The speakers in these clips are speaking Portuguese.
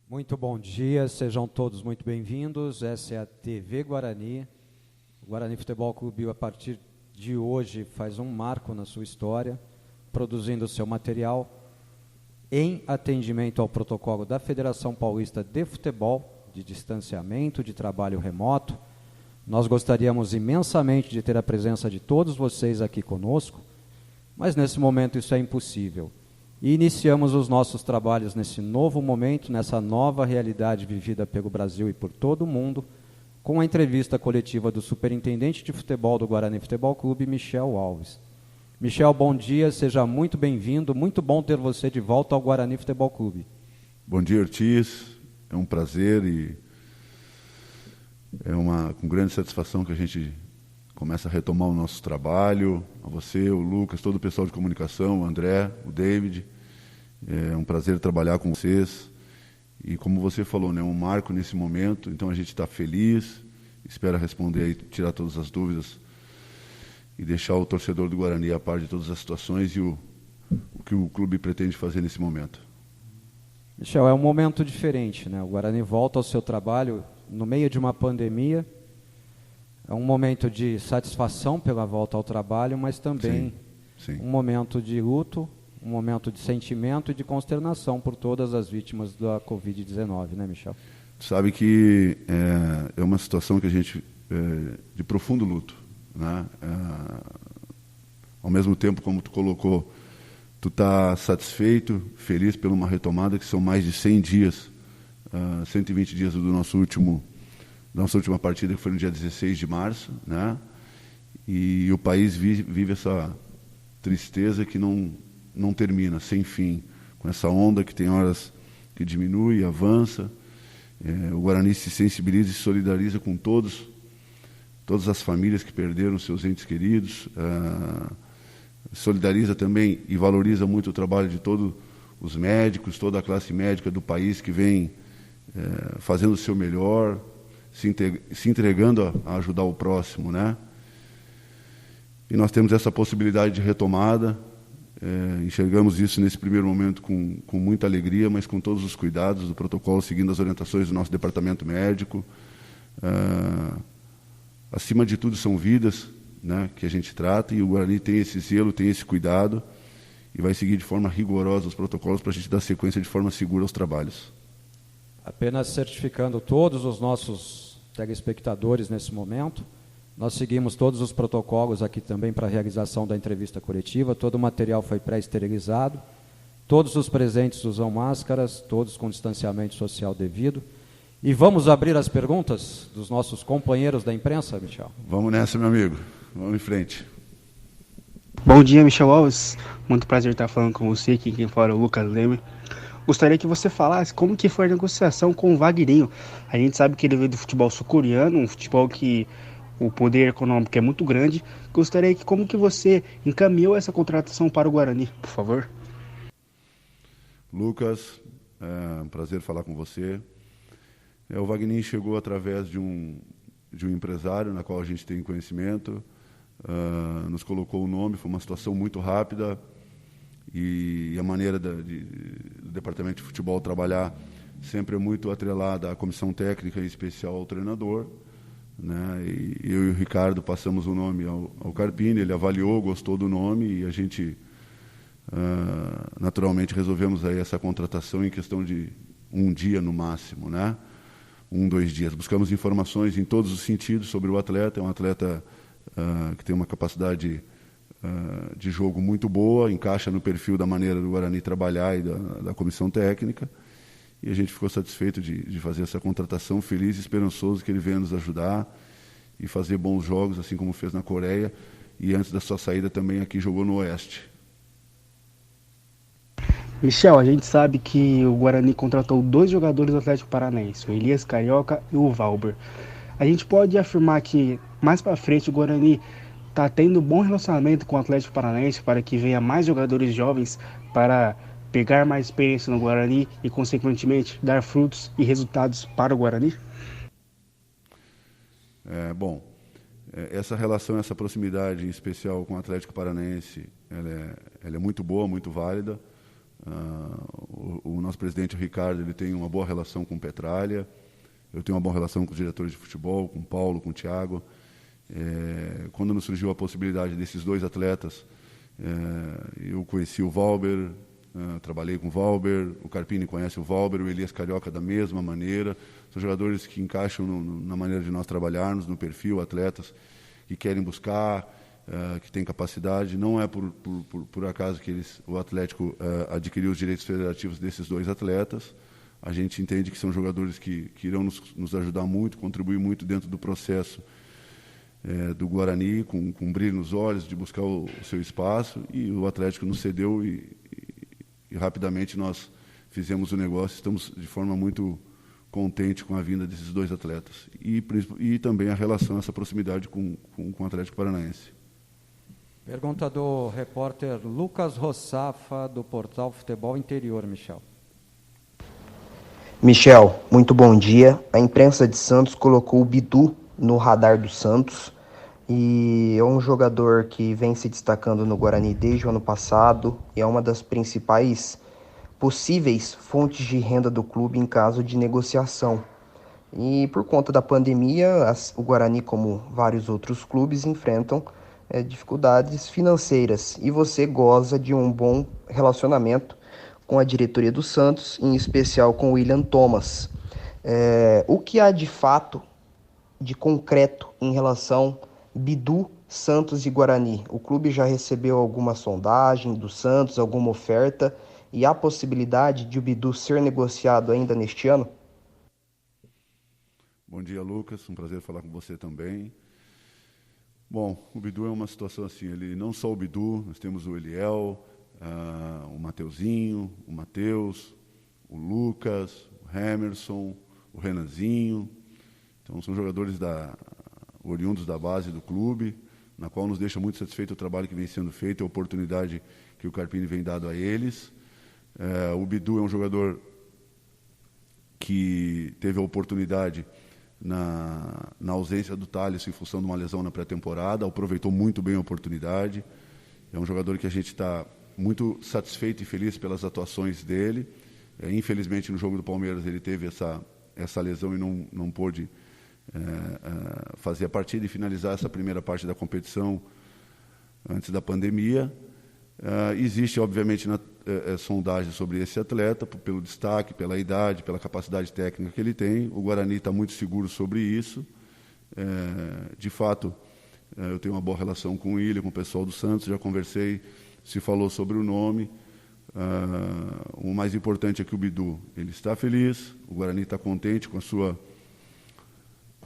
Muito bom dia, sejam todos muito bem-vindos. Essa é a TV Guarani. O Guarani Futebol Clube, a partir de hoje, faz um marco na sua história, produzindo seu material em atendimento ao protocolo da Federação Paulista de Futebol, de distanciamento, de trabalho remoto. Nós gostaríamos imensamente de ter a presença de todos vocês aqui conosco, mas nesse momento isso é impossível. E iniciamos os nossos trabalhos nesse novo momento, nessa nova realidade vivida pelo Brasil e por todo o mundo, com a entrevista coletiva do superintendente de futebol do Guarani Futebol Clube, Michel Alves. Michel, bom dia, seja muito bem-vindo, muito bom ter você de volta ao Guarani Futebol Clube. Bom dia, Ortiz, é um prazer e com grande satisfação que a gente começa a retomar o nosso trabalho, a você, o Lucas, todo o pessoal de comunicação, o André, o David. É um prazer trabalhar com vocês. E como você falou, né, um marco nesse momento, então a gente está feliz, espera responder e tirar todas as dúvidas e deixar o torcedor do Guarani a par de todas as situações e o que o clube pretende fazer nesse momento. Michel, é um momento diferente, né? O Guarani volta ao seu trabalho no meio de uma pandemia. É um momento de satisfação pela volta ao trabalho, mas também sim. Um momento de luto, um momento de sentimento e de consternação por todas as vítimas da Covid-19, né, Michel? Sabe que é uma situação que a gente de profundo luto, né? Ao mesmo tempo, como tu colocou, tu está satisfeito, feliz por uma retomada, que são mais de 100 dias, 120 dias da nossa última partida, que foi no dia 16 de março, né? E o país vive essa tristeza que não termina, sem fim, com essa onda que tem horas que diminui, avança. O Guarani se sensibiliza e se solidariza com todas as famílias que perderam seus entes queridos, solidariza também e valoriza muito o trabalho de todos os médicos, toda a classe médica do país que vem fazendo o seu melhor, se entregando a ajudar o próximo, né? E nós temos essa possibilidade de retomada, enxergamos isso nesse primeiro momento com muita alegria, mas com todos os cuidados do protocolo, seguindo as orientações do nosso departamento médico. Acima de tudo são vidas, né, que a gente trata, e o Guarani tem esse zelo, tem esse cuidado, e vai seguir de forma rigorosa os protocolos para a gente dar sequência de forma segura aos trabalhos. Apenas certificando todos os nossos telespectadores nesse momento, nós seguimos todos os protocolos aqui também para a realização da entrevista coletiva, todo o material foi pré-esterilizado, todos os presentes usam máscaras, todos com distanciamento social devido. E vamos abrir as perguntas dos nossos companheiros da imprensa, Michel? Vamos nessa, meu amigo, vamos em frente. Bom dia, Michel Alves, muito prazer estar falando com você, aqui quem fala é o Lucas Leme. Gostaria que você falasse como que foi a negociação com o Wagninho. A gente sabe que ele veio do futebol sul-coreano, um futebol que o poder econômico é muito grande. Gostaria que como que você encaminhou essa contratação para o Guarani, por favor? Lucas, é um prazer falar com você. O Wagninho chegou através de um empresário, na qual a gente tem conhecimento, nos colocou o nome, foi uma situação muito rápida, e a maneira do departamento de futebol trabalhar sempre é muito atrelada à comissão técnica e especial ao treinador, né? E eu e o Ricardo passamos o nome ao Carpini, ele avaliou, gostou do nome, e a gente naturalmente resolvemos aí essa contratação em questão de um dia no máximo, né? 2 dias. Buscamos informações em todos os sentidos sobre o atleta. É um atleta que tem uma capacidade de jogo muito boa, encaixa no perfil da maneira do Guarani trabalhar e da comissão técnica, e a gente ficou satisfeito de fazer essa contratação, feliz e esperançoso que ele venha nos ajudar e fazer bons jogos, assim como fez na Coreia, e antes da sua saída também aqui jogou no Oeste. Michel, a gente sabe que o Guarani contratou 2 jogadores do Atlético Paranaense, o Elias Carioca e o Valber. A gente pode afirmar que mais para frente o Guarani está tendo um bom relacionamento com o Atlético Paranaense para que venha mais jogadores jovens para pegar mais experiência no Guarani e, consequentemente, dar frutos e resultados para o Guarani? Essa relação, essa proximidade especial com o Atlético Paranaense, ela é muito boa, muito válida. O nosso presidente, o Ricardo, ele tem uma boa relação com o Petralha. Eu tenho uma boa relação com os diretores de futebol, com o Paulo, com o Thiago. Quando nos surgiu a possibilidade desses 2 atletas, eu conheci o Valber, trabalhei com o Valber, o Carpini conhece o Valber, o Elias Carioca da mesma maneira. São jogadores que encaixam na maneira de nós trabalharmos, no perfil, atletas que querem buscar, que têm capacidade. Não é por acaso que o Atlético adquiriu os direitos federativos desses 2 atletas. A gente entende que são jogadores que irão nos ajudar muito, contribuir muito dentro do processo do Guarani, com brilho nos olhos, de buscar o seu espaço, e o Atlético nos cedeu e rapidamente nós fizemos o negócio. Estamos de forma muito contente com a vinda desses 2 atletas e também a relação, essa proximidade com o Atlético Paranaense. Pergunta do repórter Lucas Rossafa, do portal Futebol Interior, Michel. Michel, muito bom dia. A imprensa de Santos colocou o Bidu no radar do Santos e é um jogador que vem se destacando no Guarani desde o ano passado e é uma das principais possíveis fontes de renda do clube em caso de negociação. E por conta da pandemia, o Guarani, como vários outros clubes, enfrentam dificuldades financeiras e você goza de um bom relacionamento com a diretoria do Santos, em especial com o William Thomas. O que há de fato, de concreto, em relação Bidu, Santos e Guarani? O clube já recebeu alguma sondagem do Santos, alguma oferta, e há possibilidade de o Bidu ser negociado ainda neste ano? Bom dia, Lucas. Um prazer falar com você também. Bom, o Bidu é uma situação assim, não só o Bidu, nós temos o Eliel, o Mateuzinho, o Matheus, o Lucas, o Hemerson, o Renanzinho. Então, são jogadores oriundos da base do clube, na qual nos deixa muito satisfeito o trabalho que vem sendo feito, a oportunidade que o Carpini vem dado a eles. O Bidu é um jogador que teve a oportunidade, na ausência do Thales, em função de uma lesão na pré-temporada, aproveitou muito bem a oportunidade. É um jogador que a gente está muito satisfeito e feliz pelas atuações dele. Infelizmente, no jogo do Palmeiras, ele teve essa lesão e não pôde fazer a partida e finalizar essa primeira parte da competição antes da pandemia. Existe, obviamente, sondagem sobre esse atleta, pelo destaque, pela idade, pela capacidade técnica que ele tem. O Guarani está muito seguro sobre isso. De fato, eu tenho uma boa relação com ele, com o pessoal do Santos, já conversei, se falou sobre o nome. O mais importante é que o Bidu ele está feliz, o Guarani está contente com a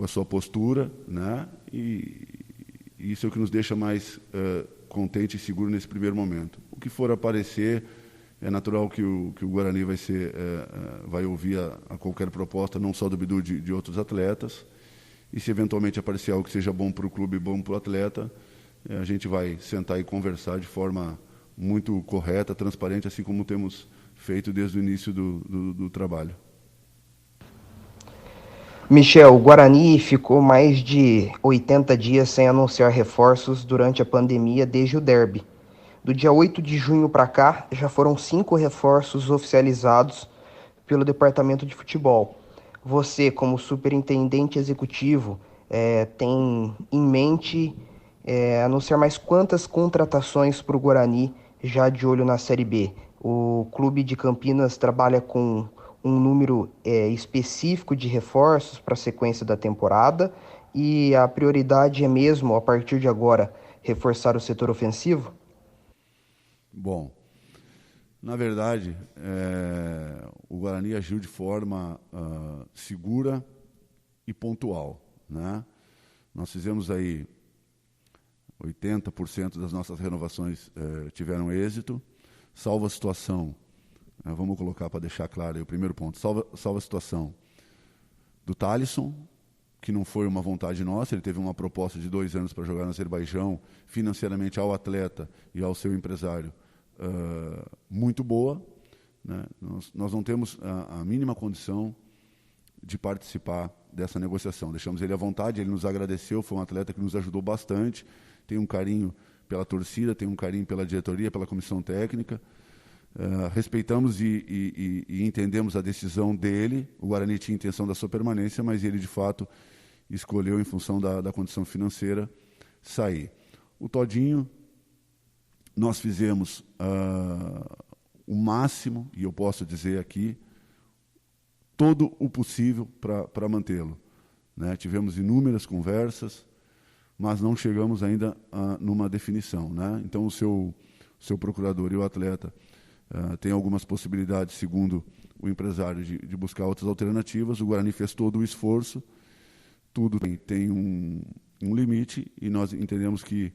sua postura, né? E isso é o que nos deixa mais contente e seguro nesse primeiro momento. O que for aparecer, é natural que o Guarani vai ouvir a qualquer proposta, não só do Bidu, de outros atletas. E se eventualmente aparecer algo que seja bom para o clube e bom para o atleta, a gente vai sentar e conversar de forma muito correta, transparente, assim como temos feito desde o início do trabalho. Michel, o Guarani ficou mais de 80 dias sem anunciar reforços durante a pandemia desde o derby. Do dia 8 de junho para cá, já foram 5 reforços oficializados pelo Departamento de Futebol. Você, como superintendente executivo, tem em mente anunciar mais quantas contratações para o Guarani já de olho na Série B? O clube de Campinas trabalha com um número específico de reforços para a sequência da temporada e a prioridade é mesmo, a partir de agora, reforçar o setor ofensivo? Bom, na verdade, o Guarani agiu de forma segura e pontual, né? Nós fizemos aí 80% das nossas renovações tiveram êxito, salvo a situação, vamos colocar para deixar claro aí o primeiro ponto, salvo a situação do Thalisson, que não foi uma vontade nossa, ele teve uma proposta de 2 anos para jogar no Azerbaijão, financeiramente ao atleta e ao seu empresário, muito boa, né? Nós não temos a mínima condição de participar dessa negociação. Deixamos ele à vontade, ele nos agradeceu, foi um atleta que nos ajudou bastante, tem um carinho pela torcida, tem um carinho pela diretoria, pela comissão técnica, Respeitamos e entendemos a decisão dele. O Guarani tinha intenção da sua permanência, mas ele, de fato, escolheu, em função da condição financeira, sair. O Todinho, nós fizemos o máximo, e eu posso dizer aqui, todo o possível para mantê-lo, né? Tivemos inúmeras conversas, mas não chegamos ainda numa definição, né? Então, o seu procurador e o atleta têm algumas possibilidades, segundo o empresário, de buscar outras alternativas. O Guarani fez todo o esforço, tudo tem um limite, e nós entendemos que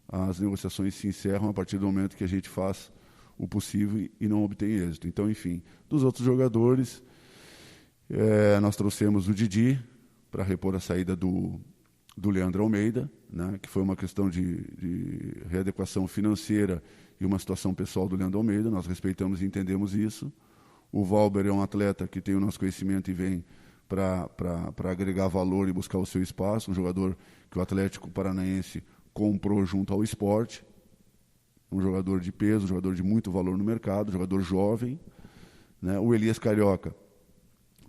as negociações se encerram a partir do momento que a gente faz o possível e não obtém êxito. Então, enfim, dos outros jogadores, nós trouxemos o Didi para repor a saída do Leandro Almeida, né, que foi uma questão de readequação financeira e uma situação pessoal do Leandro Almeida. Nós respeitamos e entendemos isso. O Valber é um atleta que tem o nosso conhecimento e vem para agregar valor e buscar o seu espaço, um jogador que o Atlético Paranaense comprou junto ao Sport, um jogador de peso, um jogador de muito valor no mercado, um jogador jovem, né? O Elias Carioca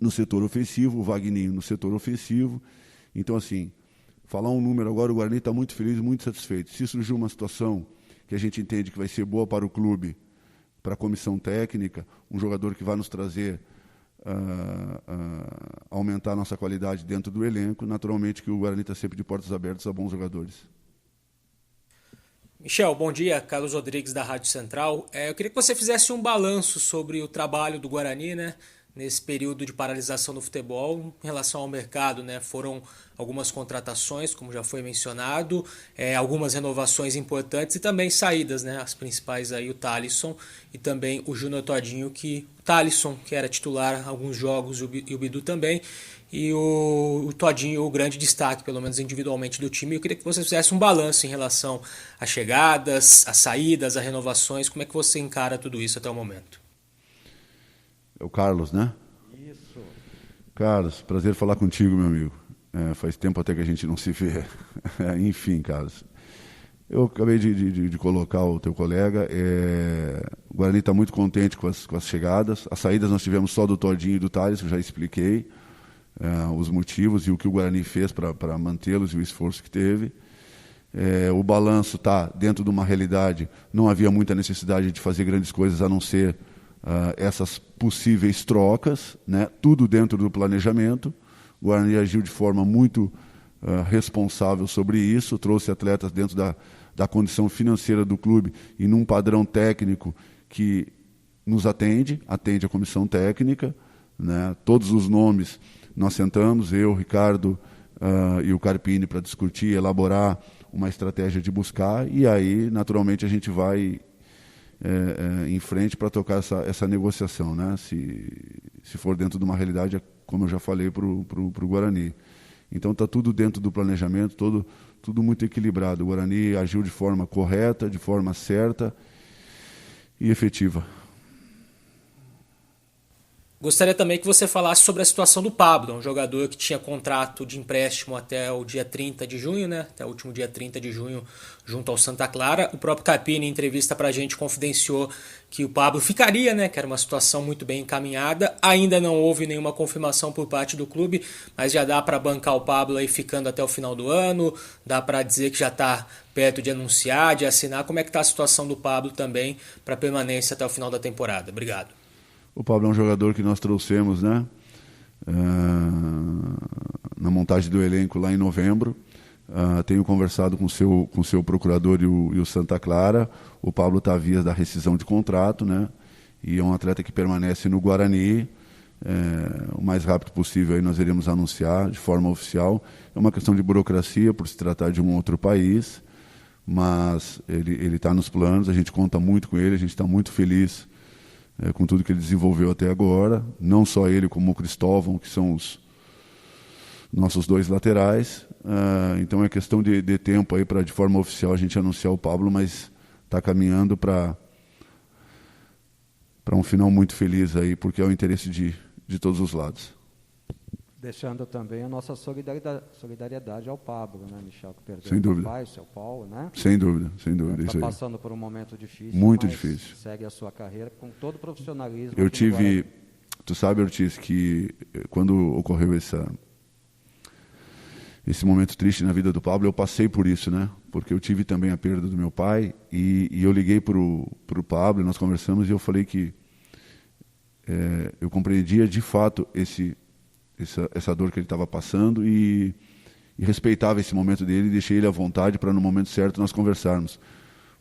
no setor ofensivo, o Wagninho no setor ofensivo. Então, assim, falar um número agora, o Guarani está muito feliz, muito satisfeito. Se surgir uma situação que a gente entende que vai ser boa para o clube, para a comissão técnica, um jogador que vai nos trazer aumentar a nossa qualidade dentro do elenco, naturalmente que o Guarani está sempre de portas abertas a bons jogadores. Michel, bom dia. Carlos Rodrigues, da Rádio Central. Eu queria que você fizesse um balanço sobre o trabalho do Guarani, né, nesse período de paralisação do futebol em relação ao mercado, né? Foram algumas contratações, como já foi mencionado, algumas renovações importantes e também saídas, né? As principais aí, o Thalisson e também o Júnior Todinho, o Thalisson, que era titular alguns jogos, e o Bidu também, e o Todinho, o grande destaque, pelo menos individualmente, do time. Eu queria que você fizesse um balanço em relação às chegadas, às saídas, às renovações. Como é que você encara tudo isso até o momento? É o Carlos, né? Isso. Carlos, prazer falar contigo, meu amigo. Faz tempo até que a gente não se vê. Enfim, Carlos. Eu acabei de colocar o teu colega. O Guarani está muito contente com as chegadas. As saídas nós tivemos só do Todinho e do Thales, que eu já expliquei os motivos e o que o Guarani fez para mantê-los e o esforço que teve. O balanço está dentro de uma realidade. Não havia muita necessidade de fazer grandes coisas a não ser essas possíveis trocas, né? Tudo dentro do planejamento. O Guarani agiu de forma muito responsável sobre isso, trouxe atletas dentro da condição financeira do clube e num padrão técnico que nos atende a comissão técnica, né? Todos os nomes nós sentamos, eu, Ricardo e o Carpini, para discutir, elaborar uma estratégia de buscar, e aí, naturalmente, a gente vai em frente para tocar essa negociação, né? Se for dentro de uma realidade, como eu já falei, para o Guarani. Então está tudo dentro do planejamento, tudo muito equilibrado. O Guarani agiu de forma correta, de forma certa e efetiva. Gostaria também que você falasse sobre a situação do Pablo, um jogador que tinha contrato de empréstimo até o dia 30 de junho, né? Até o último dia 30 de junho, junto ao Santa Clara. O próprio Carpini, em entrevista para a gente, confidenciou que o Pablo ficaria, né? Que era uma situação muito bem encaminhada. Ainda não houve nenhuma confirmação por parte do clube, mas já dá para bancar o Pablo aí ficando até o final do ano. Dá para dizer que já está perto de anunciar, de assinar. Como é que está a situação do Pablo também para permanência até o final da temporada? Obrigado. O Pablo é um jogador que nós trouxemos, né, na montagem do elenco lá em novembro. Tenho conversado com o seu procurador e o Santa Clara. O Pablo está à vias da rescisão de contrato, né, e é um atleta que permanece no Guarani. O mais rápido possível aí nós iremos anunciar de forma oficial. É uma questão de burocracia por se tratar de um outro país, mas ele está nos planos, a gente conta muito com ele, a gente está muito feliz com tudo que ele desenvolveu até agora, não só ele como o Cristóvão, que são os nossos dois laterais. Então é questão de tempo aí para de forma oficial a gente anunciar o Pablo, mas está caminhando para um final muito feliz aí, porque é o interesse de todos os lados. Deixando também a nossa solidariedade ao Pablo, né, Michel, que perdeu Sem dúvida. o pai, seu Paulo, né? Sem dúvida. Está passando por um momento difícil. Muito mas difícil. Segue a sua carreira com todo o profissionalismo. Eu tive, tu sabe, Ortiz, que quando ocorreu esse momento triste na vida do Pablo, eu passei por isso, né? Porque eu tive também a perda do meu pai e eu liguei pro Pablo, nós conversamos e eu falei que eu compreendia de fato essa dor que ele estava passando e respeitava esse momento dele e deixei ele à vontade para no momento certo nós conversarmos,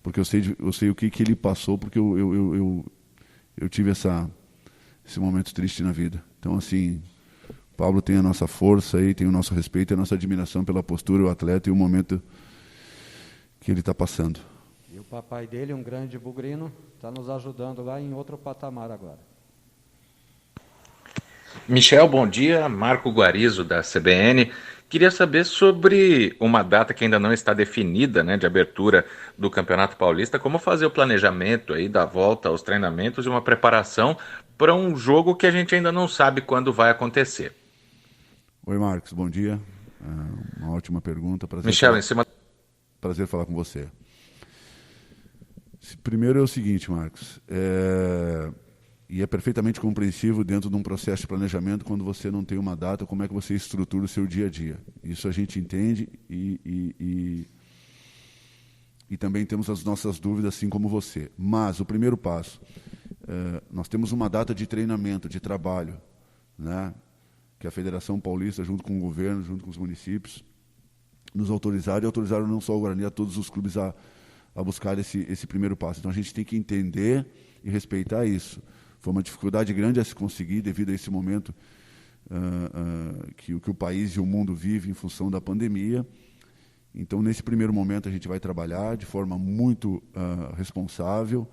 porque eu sei o que ele passou, porque eu tive esse momento triste na vida. Então, assim, o Pablo tem a nossa força aí, tem o nosso respeito e a nossa admiração pela postura, o atleta e o momento que ele está passando. E o papai dele, um grande bugrino, está nos ajudando lá em outro patamar agora. Michel, bom dia. Marco Guarizo, da CBN. Queria saber sobre uma data que ainda não está definida, né, de abertura do Campeonato Paulista. Como fazer o planejamento aí da volta aos treinamentos e uma preparação para um jogo que a gente ainda não sabe quando vai acontecer? Oi, Marcos, bom dia. Uma ótima pergunta. Michel, Prazer falar com você. Primeiro é o seguinte, Marcos. E é perfeitamente compreensível dentro de um processo de planejamento, quando você não tem uma data, como é que você estrutura o seu dia a dia. Isso a gente entende e também temos as nossas dúvidas, assim como você. Mas o primeiro passo, nós temos uma data de treinamento, de trabalho, né, que a Federação Paulista, junto com o governo, junto com os municípios, nos autorizaram, e autorizaram não só o Guarani, a todos os clubes a buscar esse primeiro passo. Então a gente tem que entender e respeitar isso. Foi uma dificuldade grande a se conseguir devido a esse momento que o país e o mundo vivem em função da pandemia. Então, nesse primeiro momento, a gente vai trabalhar de forma muito responsável,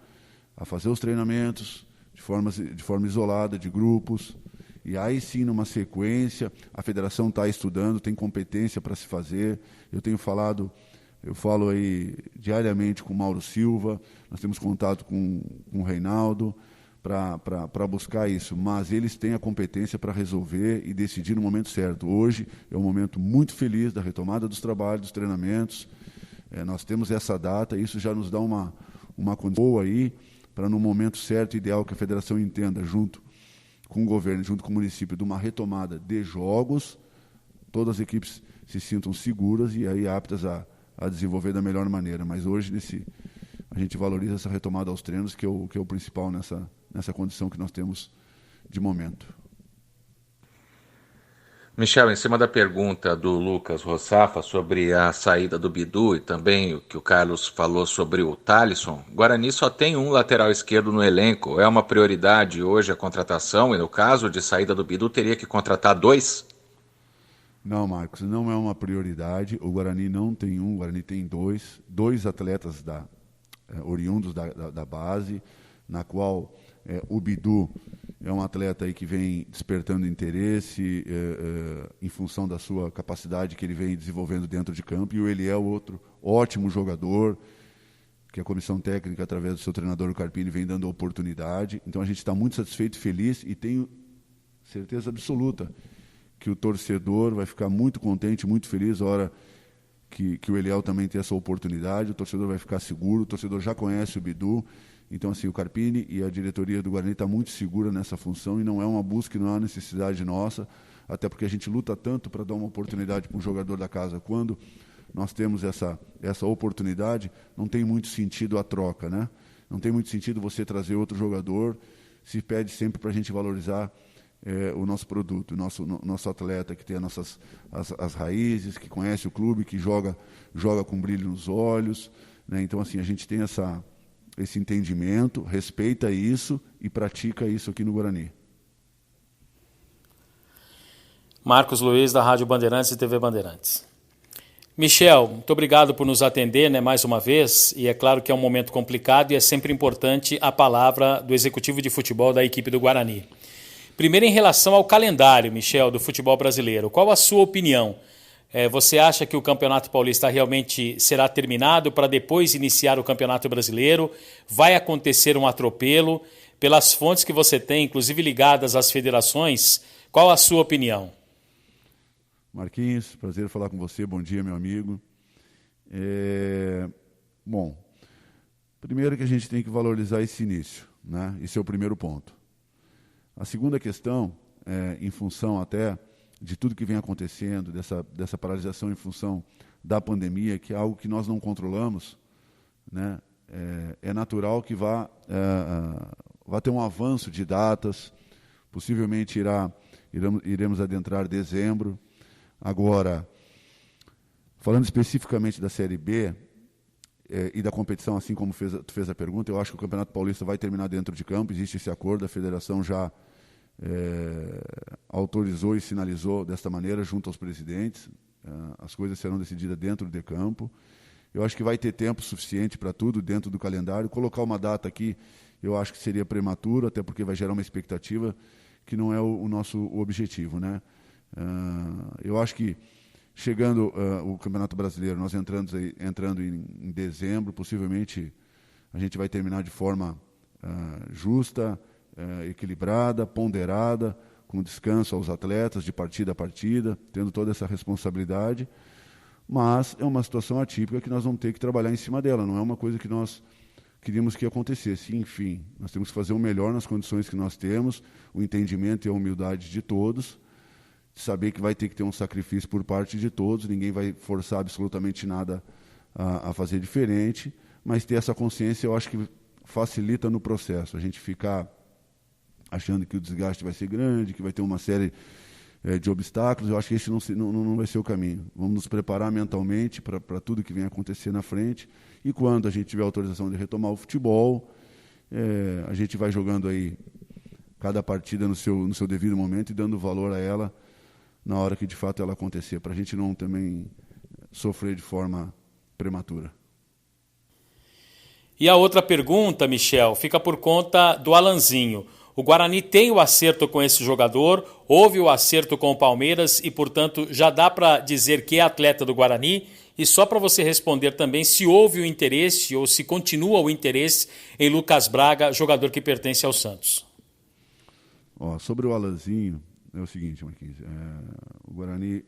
a fazer os treinamentos de forma isolada, de grupos. E aí sim, numa sequência, a federação está estudando, tem competência para se fazer. Eu falo aí diariamente com o Mauro Silva, nós temos contato com o Reinaldo, para buscar isso, mas eles têm a competência para resolver e decidir no momento certo. Hoje é um momento muito feliz da retomada dos trabalhos, dos treinamentos. Nós temos essa data, isso já nos dá uma condição boa aí, para no momento certo, ideal, que a federação entenda, junto com o governo, junto com o município, de uma retomada de jogos, todas as equipes se sintam seguras e aí aptas a desenvolver da melhor maneira. Mas hoje a gente valoriza essa retomada aos treinos, que é o principal nessa condição que nós temos de momento. Michel, em cima da pergunta do Lucas Rossafa sobre a saída do Bidu e também o que o Carlos falou sobre o Thalisson, Guarani só tem um lateral esquerdo no elenco. É uma prioridade hoje a contratação e no caso de saída do Bidu teria que contratar 2? Não, Marcos, não é uma prioridade. O Guarani não tem um, o Guarani tem dois atletas oriundos da base, na qual o Bidu é um atleta aí que vem despertando interesse em função da sua capacidade que ele vem desenvolvendo dentro de campo, e o Eliel, outro ótimo jogador, que a comissão técnica, através do seu treinador, o Carpini, vem dando oportunidade. Então a gente está muito satisfeito e feliz, e tenho certeza absoluta que o torcedor vai ficar muito contente, muito feliz a hora que o Eliel também tem essa oportunidade. O torcedor vai ficar seguro, o torcedor já conhece o Bidu. Então, assim, o Carpini e a diretoria do Guarani está muito segura nessa função, e não é uma busca, não é uma necessidade nossa, até porque a gente luta tanto para dar uma oportunidade para um jogador da casa. Quando nós temos essa oportunidade, não tem muito sentido a troca, né? Não tem muito sentido você trazer outro jogador, se pede sempre para a gente valorizar o nosso produto, o nosso atleta, que tem as raízes, que conhece o clube, que joga com brilho nos olhos, né? Então, assim, a gente tem esse entendimento, respeita isso e pratica isso aqui no Guarani. Marcos Luiz, da Rádio Bandeirantes e TV Bandeirantes. Michel, muito obrigado por nos atender, né, mais uma vez, e é claro que é um momento complicado e é sempre importante a palavra do executivo de futebol da equipe do Guarani. Primeiro, em relação ao calendário, Michel, do futebol brasileiro, qual a sua opinião? Você acha que o Campeonato Paulista realmente será terminado para depois iniciar o Campeonato Brasileiro? Vai acontecer um atropelo? Pelas fontes que você tem, inclusive ligadas às federações, qual a sua opinião? Marquinhos, prazer falar com você. Bom dia, meu amigo. Bom, primeiro que a gente tem que valorizar esse início, né? Esse é o primeiro ponto. A segunda questão, em função até de tudo que vem acontecendo, dessa paralisação em função da pandemia, que é algo que nós não controlamos, né? É natural que vá ter um avanço de datas, possivelmente iremos adentrar dezembro. Agora, falando especificamente da Série B e da competição, assim como tu fez a pergunta, eu acho que o Campeonato Paulista vai terminar dentro de campo, existe esse acordo, a federação já autorizou e sinalizou desta maneira junto aos presidentes, as coisas serão decididas dentro de campo. Eu acho que vai ter tempo suficiente para tudo dentro do calendário. Colocar uma data aqui, eu acho que seria prematuro, até porque vai gerar uma expectativa que não é o nosso objetivo, né? Eu acho que chegando o Campeonato Brasileiro, nós entrando em dezembro, possivelmente a gente vai terminar de forma justa, equilibrada, ponderada, com descanso aos atletas de partida a partida, tendo toda essa responsabilidade. Mas é uma situação atípica que nós vamos ter que trabalhar em cima dela, não é uma coisa que nós queríamos que acontecesse. Enfim, nós temos que fazer o melhor nas condições que nós temos, o entendimento e a humildade de todos, saber que vai ter que ter um sacrifício por parte de todos, ninguém vai forçar absolutamente nada a fazer diferente, mas ter essa consciência eu acho que facilita no processo. A gente ficar achando que o desgaste vai ser grande, que vai ter uma série de obstáculos, eu acho que esse não vai ser o caminho. Vamos nos preparar mentalmente para tudo que vem acontecer na frente, e quando a gente tiver autorização de retomar o futebol, a gente vai jogando aí cada partida no seu devido momento e dando valor a ela na hora que de fato ela acontecer, para a gente não também sofrer de forma prematura. E a outra pergunta, Michel, fica por conta do Alanzinho. O Guarani tem o acerto com esse jogador, houve o acerto com o Palmeiras e, portanto, já dá para dizer que é atleta do Guarani. E só para você responder também se houve o interesse ou se continua o interesse em Lucas Braga, jogador que pertence ao Santos. Sobre o Alanzinho, é o seguinte, Marquinhos, o Guarani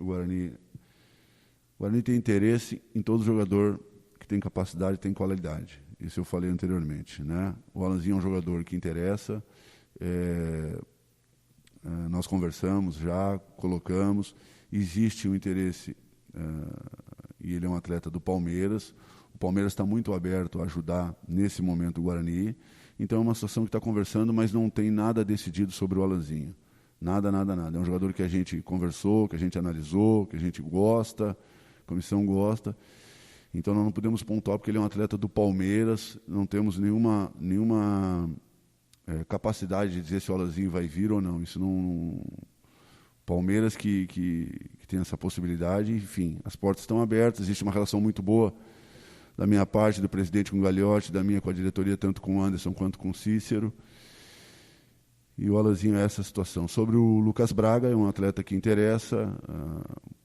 tem interesse em todo jogador que tem capacidade e tem qualidade. Isso eu falei anteriormente, né? O Alanzinho é um jogador que interessa, nós conversamos já, colocamos, existe um interesse, e ele é um atleta do Palmeiras. O Palmeiras está muito aberto a ajudar nesse momento o Guarani, então é uma situação que está conversando, mas não tem nada decidido sobre o Alanzinho. Nada. É um jogador que a gente conversou, que a gente analisou, que a gente gosta, a comissão gosta. Então nós não podemos pontuar porque ele é um atleta do Palmeiras, não temos nenhuma capacidade de dizer se o Alanzinho vai vir ou não. Isso não. Palmeiras que tem essa possibilidade, enfim, as portas estão abertas, existe uma relação muito boa da minha parte, do presidente com o Gagliotti, da minha com a diretoria, tanto com o Anderson quanto com o Cícero. E o Alanzinho é essa situação. Sobre o Lucas Braga, é um atleta que interessa,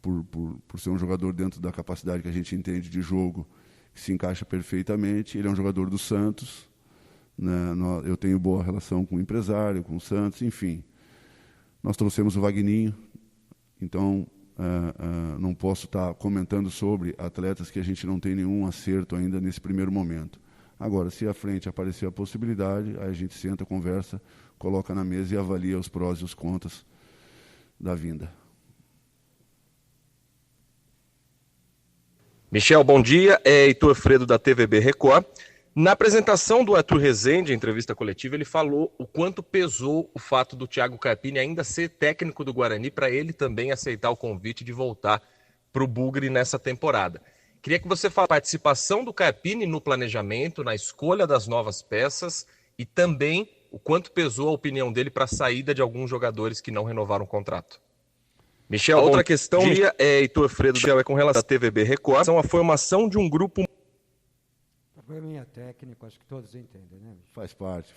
por ser um jogador dentro da capacidade que a gente entende de jogo, que se encaixa perfeitamente. Ele é um jogador do Santos, né? Eu tenho boa relação com o empresário, com o Santos, enfim. Nós trouxemos o Vagninho, então não posso estar comentando sobre atletas que a gente não tem nenhum acerto ainda nesse primeiro momento. Agora, se à frente aparecer a possibilidade, aí a gente senta, conversa, coloca na mesa e avalia os prós e os contras da vinda. Michel, bom dia. É Heitor Fredo da TVB Record. Na apresentação do Arthur Rezende, em entrevista coletiva, ele falou o quanto pesou o fato do Thiago Carpini ainda ser técnico do Guarani para ele também aceitar o convite de voltar para o Bugre nessa temporada. Queria que você falasse a participação do Carpini no planejamento, na escolha das novas peças e também o quanto pesou a opinião dele para a saída de alguns jogadores que não renovaram o contrato. Michel, outra questão é Heitor Fredo, é com relação à TVB Record, são a formação de um grupo. O problema é técnico, acho que todos entendem, né? Faz parte.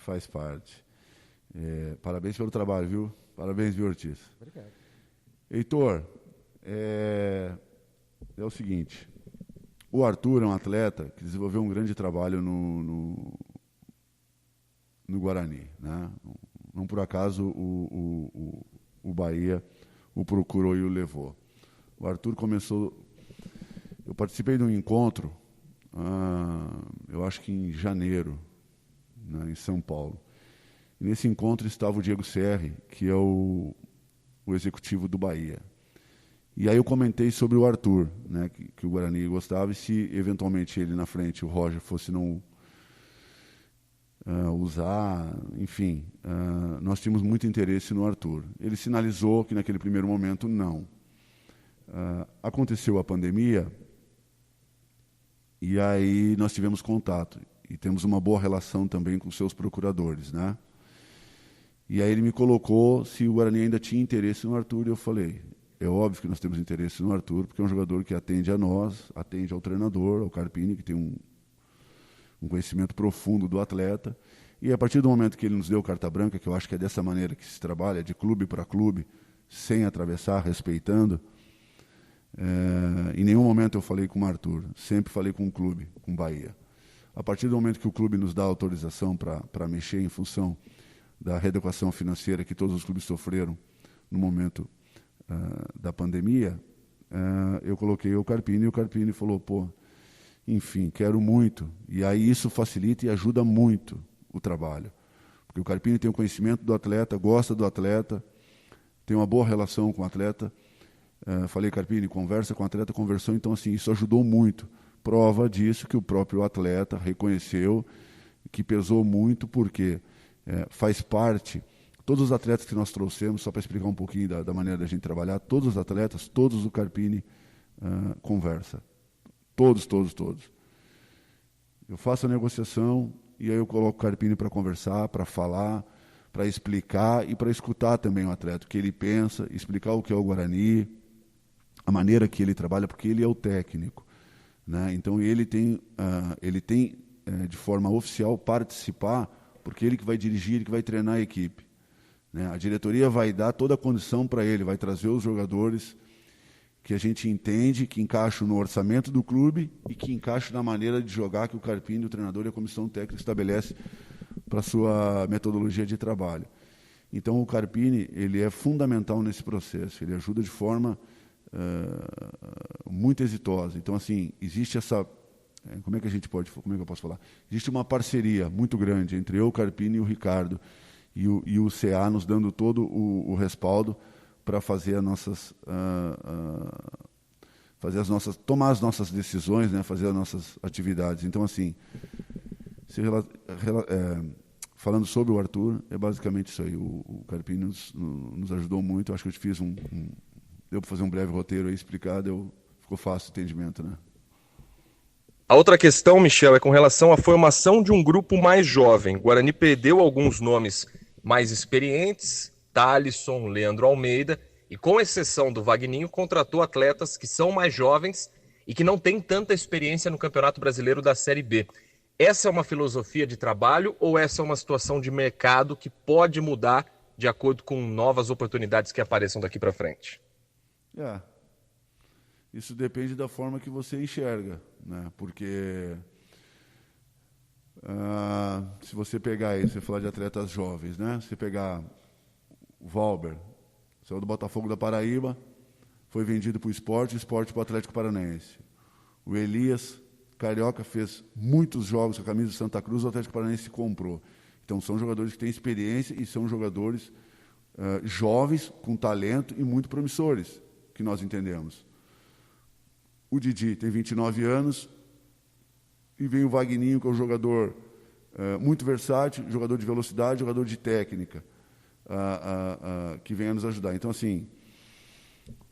Parabéns pelo trabalho, viu? Parabéns, viu, Ortiz? Obrigado. Heitor, é o seguinte, o Arthur é um atleta que desenvolveu um grande trabalho no Guarani, né? Não por acaso o Bahia o procurou e o levou. O Arthur começou... Eu participei de um encontro, eu acho que em janeiro, né, em São Paulo. E nesse encontro estava o Diego Serri, que é o executivo do Bahia. E aí eu comentei sobre o Arthur, né, que o Guarani gostava, e se eventualmente ele na frente, o Roger, fosse não usar, enfim, nós tínhamos muito interesse no Arthur. Ele sinalizou que naquele primeiro momento não. Aconteceu a pandemia e aí nós tivemos contato e temos uma boa relação também com seus procuradores, né? E aí ele me colocou se o Guarani ainda tinha interesse no Arthur, e eu falei, é óbvio que nós temos interesse no Arthur, porque é um jogador que atende a nós, atende ao treinador, ao Carpini, que tem um conhecimento profundo do atleta, e a partir do momento que ele nos deu carta branca, que eu acho que é dessa maneira que se trabalha, de clube para clube, sem atravessar, respeitando, em nenhum momento eu falei com o Arthur, sempre falei com o clube, com o Bahia. A partir do momento que o clube nos dá autorização para mexer em função da readequação financeira que todos os clubes sofreram no momento da pandemia, eu coloquei o Carpini, e o Carpini falou, pô, enfim, quero muito. E aí isso facilita e ajuda muito o trabalho. Porque o Carpini tem o conhecimento do atleta, gosta do atleta, tem uma boa relação com o atleta. Falei, Carpini, conversa com o atleta, conversou, então assim, isso ajudou muito. Prova disso que o próprio atleta reconheceu que pesou muito, porque faz parte, todos os atletas que nós trouxemos, só para explicar um pouquinho da maneira da gente trabalhar, todos os atletas, todos o Carpini conversa. Todos. Eu faço a negociação e aí eu coloco o Carpini para conversar, para falar, para explicar e para escutar também o atleta, o que ele pensa, explicar o que é o Guarani, a maneira que ele trabalha, porque ele é o técnico, né? Então ele tem de forma oficial participar, porque ele que vai dirigir, ele que vai treinar a equipe, né? A diretoria vai dar toda a condição para ele, vai trazer os jogadores que a gente entende, que encaixam no orçamento do clube e que encaixam na maneira de jogar que o Carpini, o treinador e a comissão técnica estabelece para a sua metodologia de trabalho. Então o Carpini, ele é fundamental nesse processo, ele ajuda de forma muito exitosa. Então assim, existe essa... como é que eu posso falar? Existe uma parceria muito grande entre eu, o Carpini e o Ricardo, e o CA nos dando todo o respaldo para fazer tomar as nossas decisões, né, fazer as nossas atividades. Então, assim, falando sobre o Arthur, é basicamente isso aí. O Carpini nos ajudou muito. Acho que eu fiz deu para fazer um breve roteiro aí, explicar, ficou fácil o entendimento, né? A outra questão, Michel, é com relação à formação de um grupo mais jovem. O Guarani perdeu alguns nomes mais experientes, Thalisson, Leandro Almeida, e com exceção do Vagninho, contratou atletas que são mais jovens e que não têm tanta experiência no Campeonato Brasileiro da Série B. Essa é uma filosofia de trabalho ou essa é uma situação de mercado que pode mudar de acordo com novas oportunidades que apareçam daqui para frente? Isso depende da forma que você enxerga, né? Porque se você pegar aí, você falar de atletas jovens, né? Você pegar o Valber, saiu do Botafogo da Paraíba, foi vendido para o Sport para o Atlético Paranaense. O Elias Carioca fez muitos jogos com a camisa do Santa Cruz, o Atlético Paranaense comprou. Então são jogadores que têm experiência e são jogadores jovens, com talento e muito promissores, que nós entendemos. O Didi tem 29 anos e vem o Vagninho, que é um jogador muito versátil, jogador de velocidade, jogador de técnica, que vem a nos ajudar. Então, assim,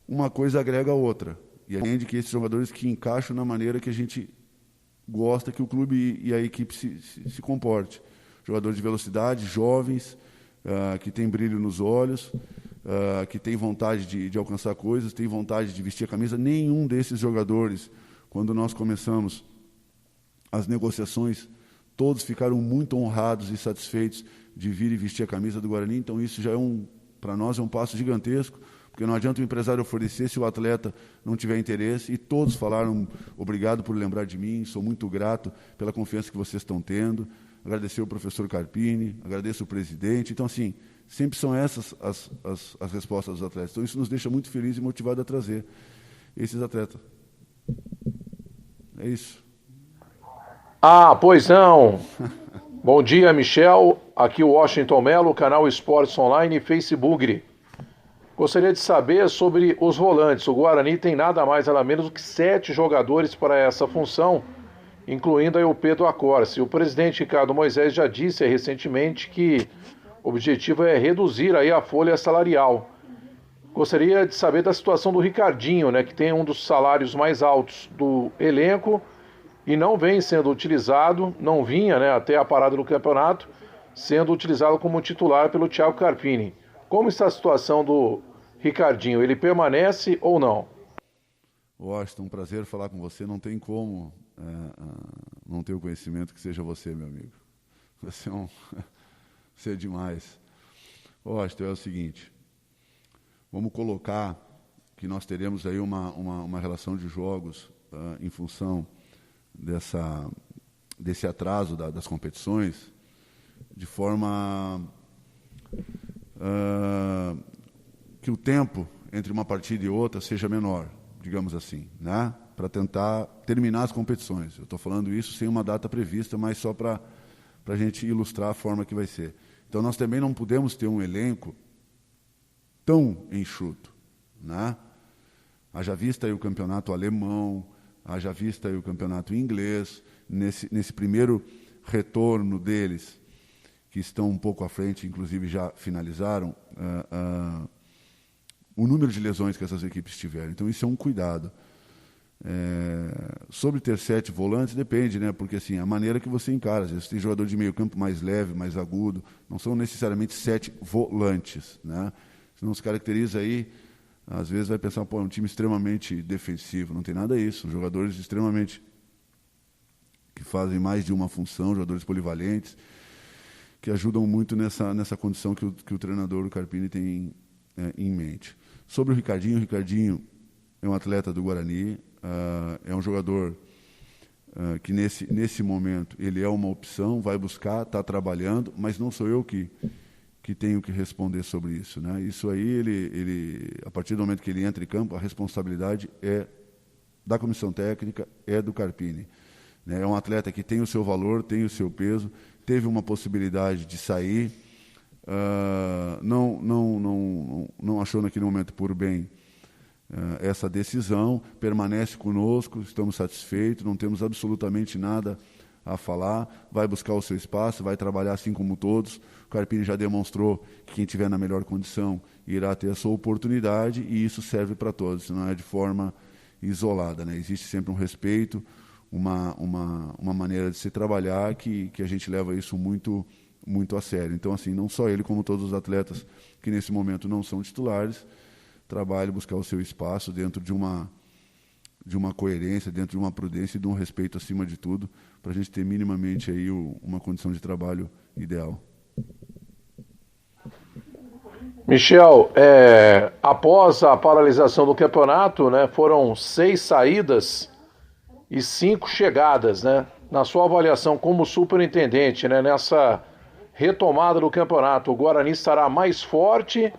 uma coisa agrega a outra. E a gente entende que esses jogadores que encaixam na maneira que a gente gosta que o clube e a equipe se comporte. Jogadores de velocidade, jovens, que têm brilho nos olhos, que têm vontade de alcançar coisas, têm vontade de vestir a camisa. Nenhum desses jogadores, quando nós começamos as negociações, todos ficaram muito honrados e satisfeitos de vir e vestir a camisa do Guarani. Então isso já para nós é um passo gigantesco, porque não adianta o empresário oferecer se o atleta não tiver interesse, e todos falaram, obrigado por lembrar de mim, sou muito grato pela confiança que vocês estão tendo, agradecer o professor Carpini, agradeço o presidente. Então, assim, sempre são essas as respostas dos atletas. Então, isso nos deixa muito felizes e motivados a trazer. esses atletas. É isso. Ah, pois não. Bom dia, Michel. Aqui o Washington Mello, canal Esportes Online e Facebook. Gostaria de saber sobre os volantes. O Guarani tem nada mais, nada menos do que 7 jogadores para essa função, incluindo aí o Pedro Accorsi. O presidente Ricardo Moisés já disse recentemente que o objetivo é reduzir aí a folha salarial. Gostaria de saber da situação do Ricardinho, né, que tem um dos salários mais altos do elenco e não vem sendo utilizado, não vinha, né, até a parada do campeonato, sendo utilizado como titular pelo Thiago Carpini. Como está a situação do Ricardinho? Ele permanece ou não? Washington, um prazer falar com você. Não tem como não ter o conhecimento que seja você, meu amigo. Você é demais. Washington, é o seguinte, vamos colocar que nós teremos aí uma relação de jogos em função desse atraso das competições, de forma que o tempo entre uma partida e outra seja menor, digamos assim, né? Para tentar terminar as competições. Eu estou falando isso sem uma data prevista, mas só para a gente ilustrar a forma que vai ser. Então, nós também não podemos ter um elenco tão enxuto, né? Haja vista aí o campeonato alemão, haja vista aí o campeonato inglês, nesse primeiro retorno deles, que estão um pouco à frente, inclusive já finalizaram, o número de lesões que essas equipes tiveram. Então, isso é um cuidado. Sobre ter 7 volantes, depende, né? Porque assim, a maneira que você encara, às vezes tem jogador de meio campo mais leve, mais agudo, não são necessariamente 7 volantes, né? Se não se caracteriza aí, às vezes vai pensar, pô, é um time extremamente defensivo. Não tem nada disso, são jogadores extremamente que fazem mais de uma função, jogadores polivalentes, que ajudam muito nessa condição que o treinador, o Carpini, tem em mente. Sobre o Ricardinho é um atleta do Guarani, é um jogador que nesse momento ele é uma opção, vai buscar, está trabalhando, mas não sou eu que tenho que responder sobre isso, né? Isso aí, ele, a partir do momento que ele entra em campo, a responsabilidade é da comissão técnica, é do Carpini, né? É um atleta que tem o seu valor, tem o seu peso, teve uma possibilidade de sair, não achou naquele momento por bem essa decisão, permanece conosco, estamos satisfeitos, não temos absolutamente nada a falar, vai buscar o seu espaço, vai trabalhar assim como todos. O Carpini já demonstrou que quem estiver na melhor condição irá ter a sua oportunidade, e isso serve para todos, não é de forma isolada, né? Existe sempre um respeito, uma maneira de se trabalhar que a gente leva isso muito, muito a sério. Então, assim, não só ele, como todos os atletas que nesse momento não são titulares, trabalhe, buscar o seu espaço dentro de uma coerência, dentro de uma prudência e de um respeito acima de tudo, para a gente ter minimamente aí uma condição de trabalho ideal. Michel, após a paralisação do campeonato, né, foram 6 saídas e 5 chegadas, né? Na sua avaliação como superintendente, né, nessa retomada do campeonato, o Guarani estará mais forte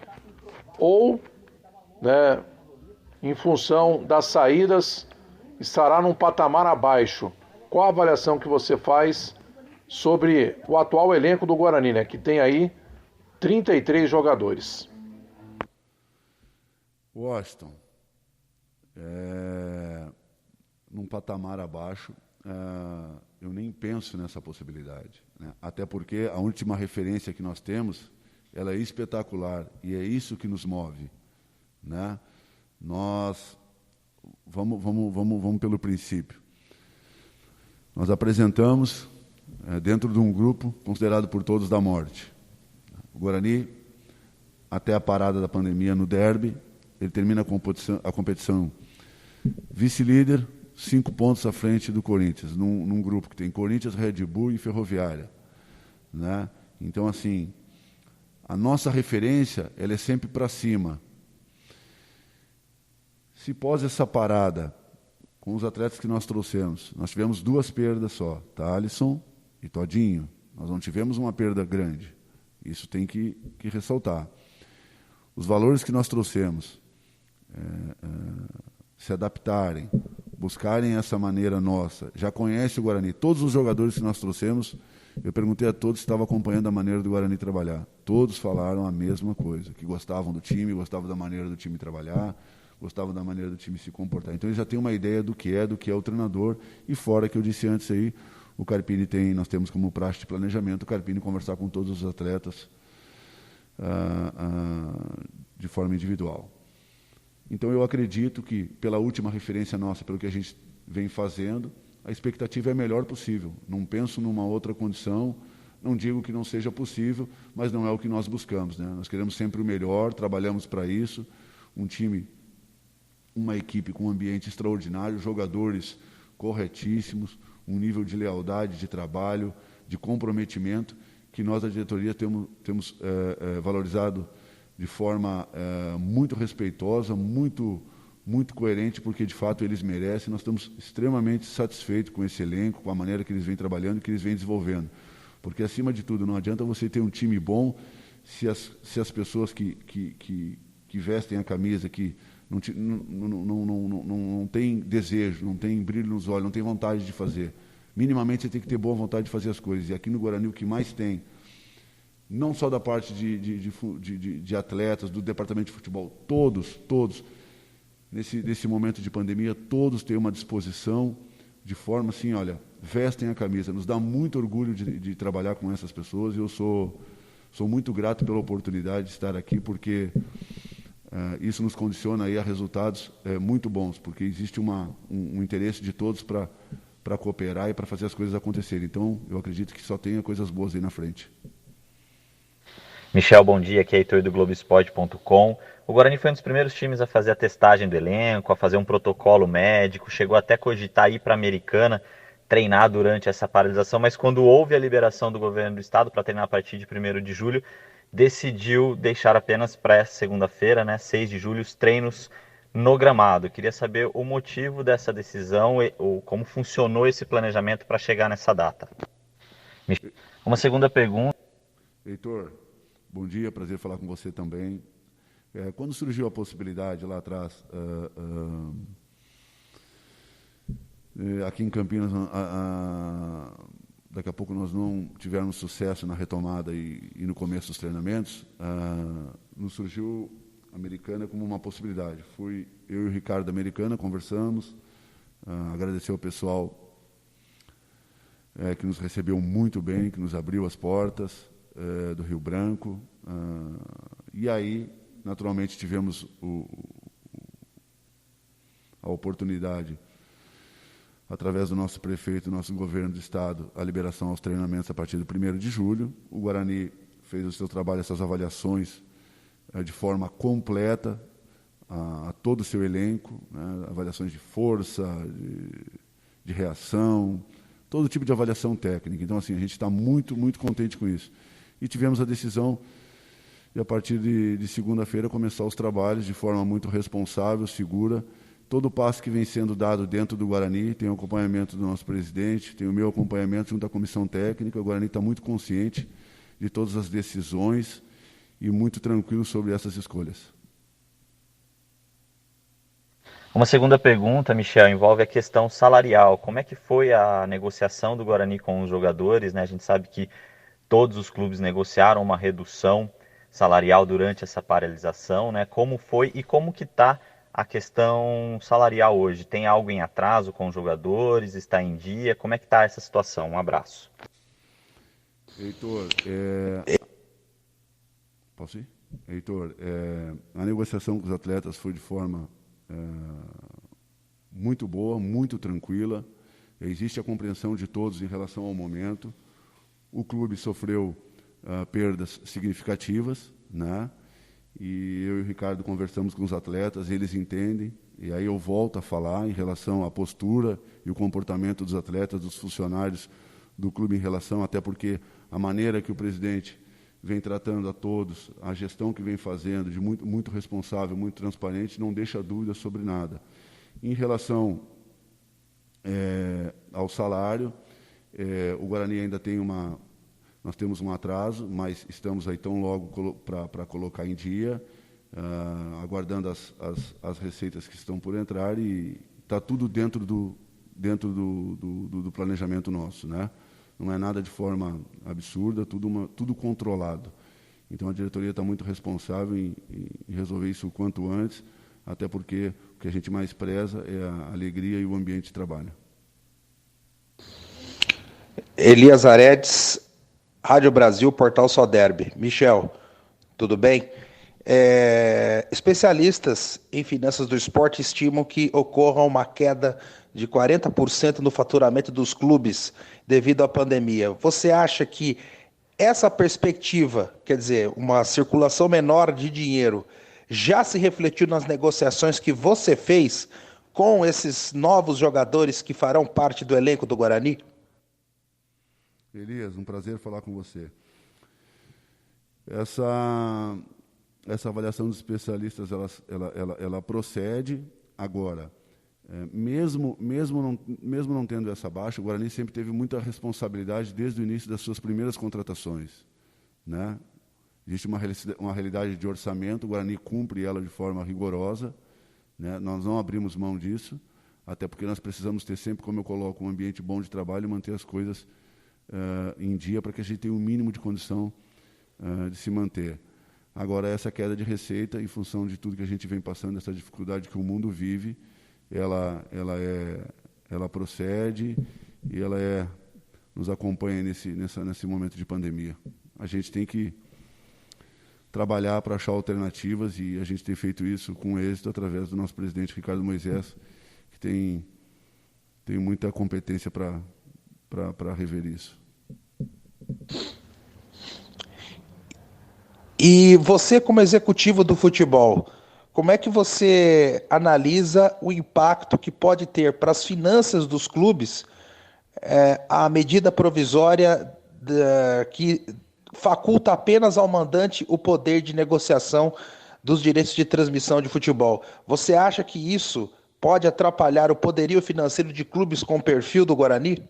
ou, né, em função das saídas, estará num patamar abaixo? Qual a avaliação que você faz sobre o atual elenco do Guarani, né, que tem aí 33 jogadores? Washington, num patamar abaixo, eu nem penso nessa possibilidade, né? Até porque a última referência que nós temos, ela é espetacular, e é isso que nos move, né? Nós vamos pelo princípio. Nós apresentamos dentro de um grupo considerado por todos da morte. O Guarani, até a parada da pandemia no derby, ele termina a competição vice-líder, 5 pontos à frente do Corinthians, num grupo que tem Corinthians, Red Bull e Ferroviária, né? Então, assim, a nossa referência, ela é sempre para cima. Se pós essa parada, com os atletas que nós trouxemos, nós tivemos 2 perdas só, Thalisson e Todinho. Nós não tivemos uma perda grande. Isso tem que ressaltar. Os valores que nós trouxemos, se adaptarem, buscarem essa maneira nossa, já conhece o Guarani. Todos os jogadores que nós trouxemos, eu perguntei a todos se estavam acompanhando a maneira do Guarani trabalhar. Todos falaram a mesma coisa, que gostavam do time, gostavam da maneira do time trabalhar, gostavam da maneira do time se comportar. Então eles já têm uma ideia do que é o treinador, e fora que eu disse antes aí, o Carpini nós temos como praxe de planejamento, o Carpini conversar com todos os atletas de forma individual. Então eu acredito que, pela última referência nossa, pelo que a gente vem fazendo, a expectativa é a melhor possível. Não penso numa outra condição, não digo que não seja possível, mas não é o que nós buscamos, né? Nós queremos sempre o melhor, trabalhamos para isso, um time, uma equipe com um ambiente extraordinário, jogadores corretíssimos, um nível de lealdade, de trabalho, de comprometimento, que nós, da diretoria, temos valorizado de forma muito respeitosa, muito coerente, porque, de fato, eles merecem. Nós estamos extremamente satisfeitos com esse elenco, com a maneira que eles vêm trabalhando e que eles vêm desenvolvendo. Porque, acima de tudo, não adianta você ter um time bom se as pessoas que vestem a camisa, que não tem desejo, não tem brilho nos olhos, não tem vontade de fazer. Minimamente você tem que ter boa vontade de fazer as coisas. E aqui no Guarani o que mais tem, não só da parte de atletas, do departamento de futebol, todos, nesse momento de pandemia, todos têm uma disposição de forma assim, olha, vestem a camisa. Nos dá muito orgulho de trabalhar com essas pessoas, e eu sou muito grato pela oportunidade de estar aqui, porque isso nos condiciona aí a resultados muito bons, porque existe um interesse de todos para cooperar e para fazer as coisas acontecerem. Então, eu acredito que só tenha coisas boas aí na frente. Michel, bom dia, aqui é Heitor do Globoesporte.com. O Guarani foi um dos primeiros times a fazer a testagem do elenco, a fazer um protocolo médico, chegou até a cogitar ir para a Americana treinar durante essa paralisação, mas quando houve a liberação do governo do estado para treinar a partir de 1º de julho, decidiu deixar apenas para essa segunda-feira, né, 6 de julho, os treinos no gramado. Eu queria saber o motivo dessa decisão e como funcionou esse planejamento para chegar nessa data. Uma segunda pergunta. Heitor, bom dia, prazer falar com você também. Quando surgiu a possibilidade lá atrás, aqui em Campinas, daqui a pouco nós não tivermos sucesso na retomada e no começo dos treinamentos, nos surgiu a Americana como uma possibilidade. Fui eu e o Ricardo da Americana, conversamos, agradecer ao pessoal que nos recebeu muito bem, que nos abriu as portas do Rio Branco, e aí, naturalmente, tivemos a oportunidade, através do nosso prefeito, do nosso governo do estado, a liberação aos treinamentos a partir do 1º de julho. O Guarani fez o seu trabalho, essas avaliações de forma completa a todo o seu elenco, né, avaliações de força, de reação, todo tipo de avaliação técnica. Então, assim, a gente está muito, muito contente com isso. E tivemos a decisão de, a partir de segunda-feira, começar os trabalhos de forma muito responsável, segura. Todo o passo que vem sendo dado dentro do Guarani, tem o acompanhamento do nosso presidente, tem o meu acompanhamento junto à comissão técnica. O Guarani está muito consciente de todas as decisões e muito tranquilo sobre essas escolhas. Uma segunda pergunta, Michel, envolve a questão salarial. Como é que foi a negociação do Guarani com os jogadores, né? A gente sabe que todos os clubes negociaram uma redução salarial durante essa paralisação, né? Como foi e como que está a questão salarial hoje? Tem algo em atraso com os jogadores? Está em dia? Como é que está essa situação? Um abraço. Heitor, posso ir? Heitor, a negociação com os atletas foi de forma muito boa, muito tranquila. Existe a compreensão de todos em relação ao momento. O clube sofreu perdas significativas, né? E eu e o Ricardo conversamos com os atletas, eles entendem, e aí eu volto a falar em relação à postura e o comportamento dos atletas, dos funcionários do clube em relação, até porque a maneira que o presidente vem tratando a todos, a gestão que vem fazendo, de muito, muito responsável, muito transparente, não deixa dúvida sobre nada. Em relação ao salário, o Guarani ainda tem nós temos um atraso, mas estamos aí tão logo para colocar em dia. aguardando as receitas que estão por entrar, e está tudo dentro do planejamento nosso, né? Não é nada de forma absurda, tudo controlado. Então a diretoria está muito responsável em resolver isso o quanto antes, até porque o que a gente mais preza é a alegria e o ambiente de trabalho. Elias Aredes, Rádio Brasil, Portal Soderbe. Michel, tudo bem? Especialistas em finanças do esporte estimam que ocorra uma queda de 40% no faturamento dos clubes devido à pandemia. Você acha que essa perspectiva, quer dizer, uma circulação menor de dinheiro, já se refletiu nas negociações que você fez com esses novos jogadores que farão parte do elenco do Guarani? Elias, um prazer falar com você. Essa avaliação dos especialistas, ela procede agora. Mesmo não tendo essa baixa, o Guarani sempre teve muita responsabilidade desde o início das suas primeiras contratações, né? Existe uma realidade de orçamento, o Guarani cumpre ela de forma rigorosa, né? Nós não abrimos mão disso, até porque nós precisamos ter sempre, como eu coloco, um ambiente bom de trabalho e manter as coisas em dia para que a gente tenha um mínimo de condição de se manter. Agora, essa queda de receita, em função de tudo que a gente vem passando, essa dificuldade que o mundo vive, ela procede e ela nos acompanha nesse momento de pandemia. A gente tem que trabalhar para achar alternativas, e a gente tem feito isso com êxito através do nosso presidente Ricardo Moisés, que tem muita competência para rever isso. E você, como executivo do futebol, como é que você analisa o impacto que pode ter para as finanças dos clubes a medida provisória que faculta apenas ao mandante o poder de negociação dos direitos de transmissão de futebol? Você acha que isso pode atrapalhar o poderio financeiro de clubes com o perfil do Guarani?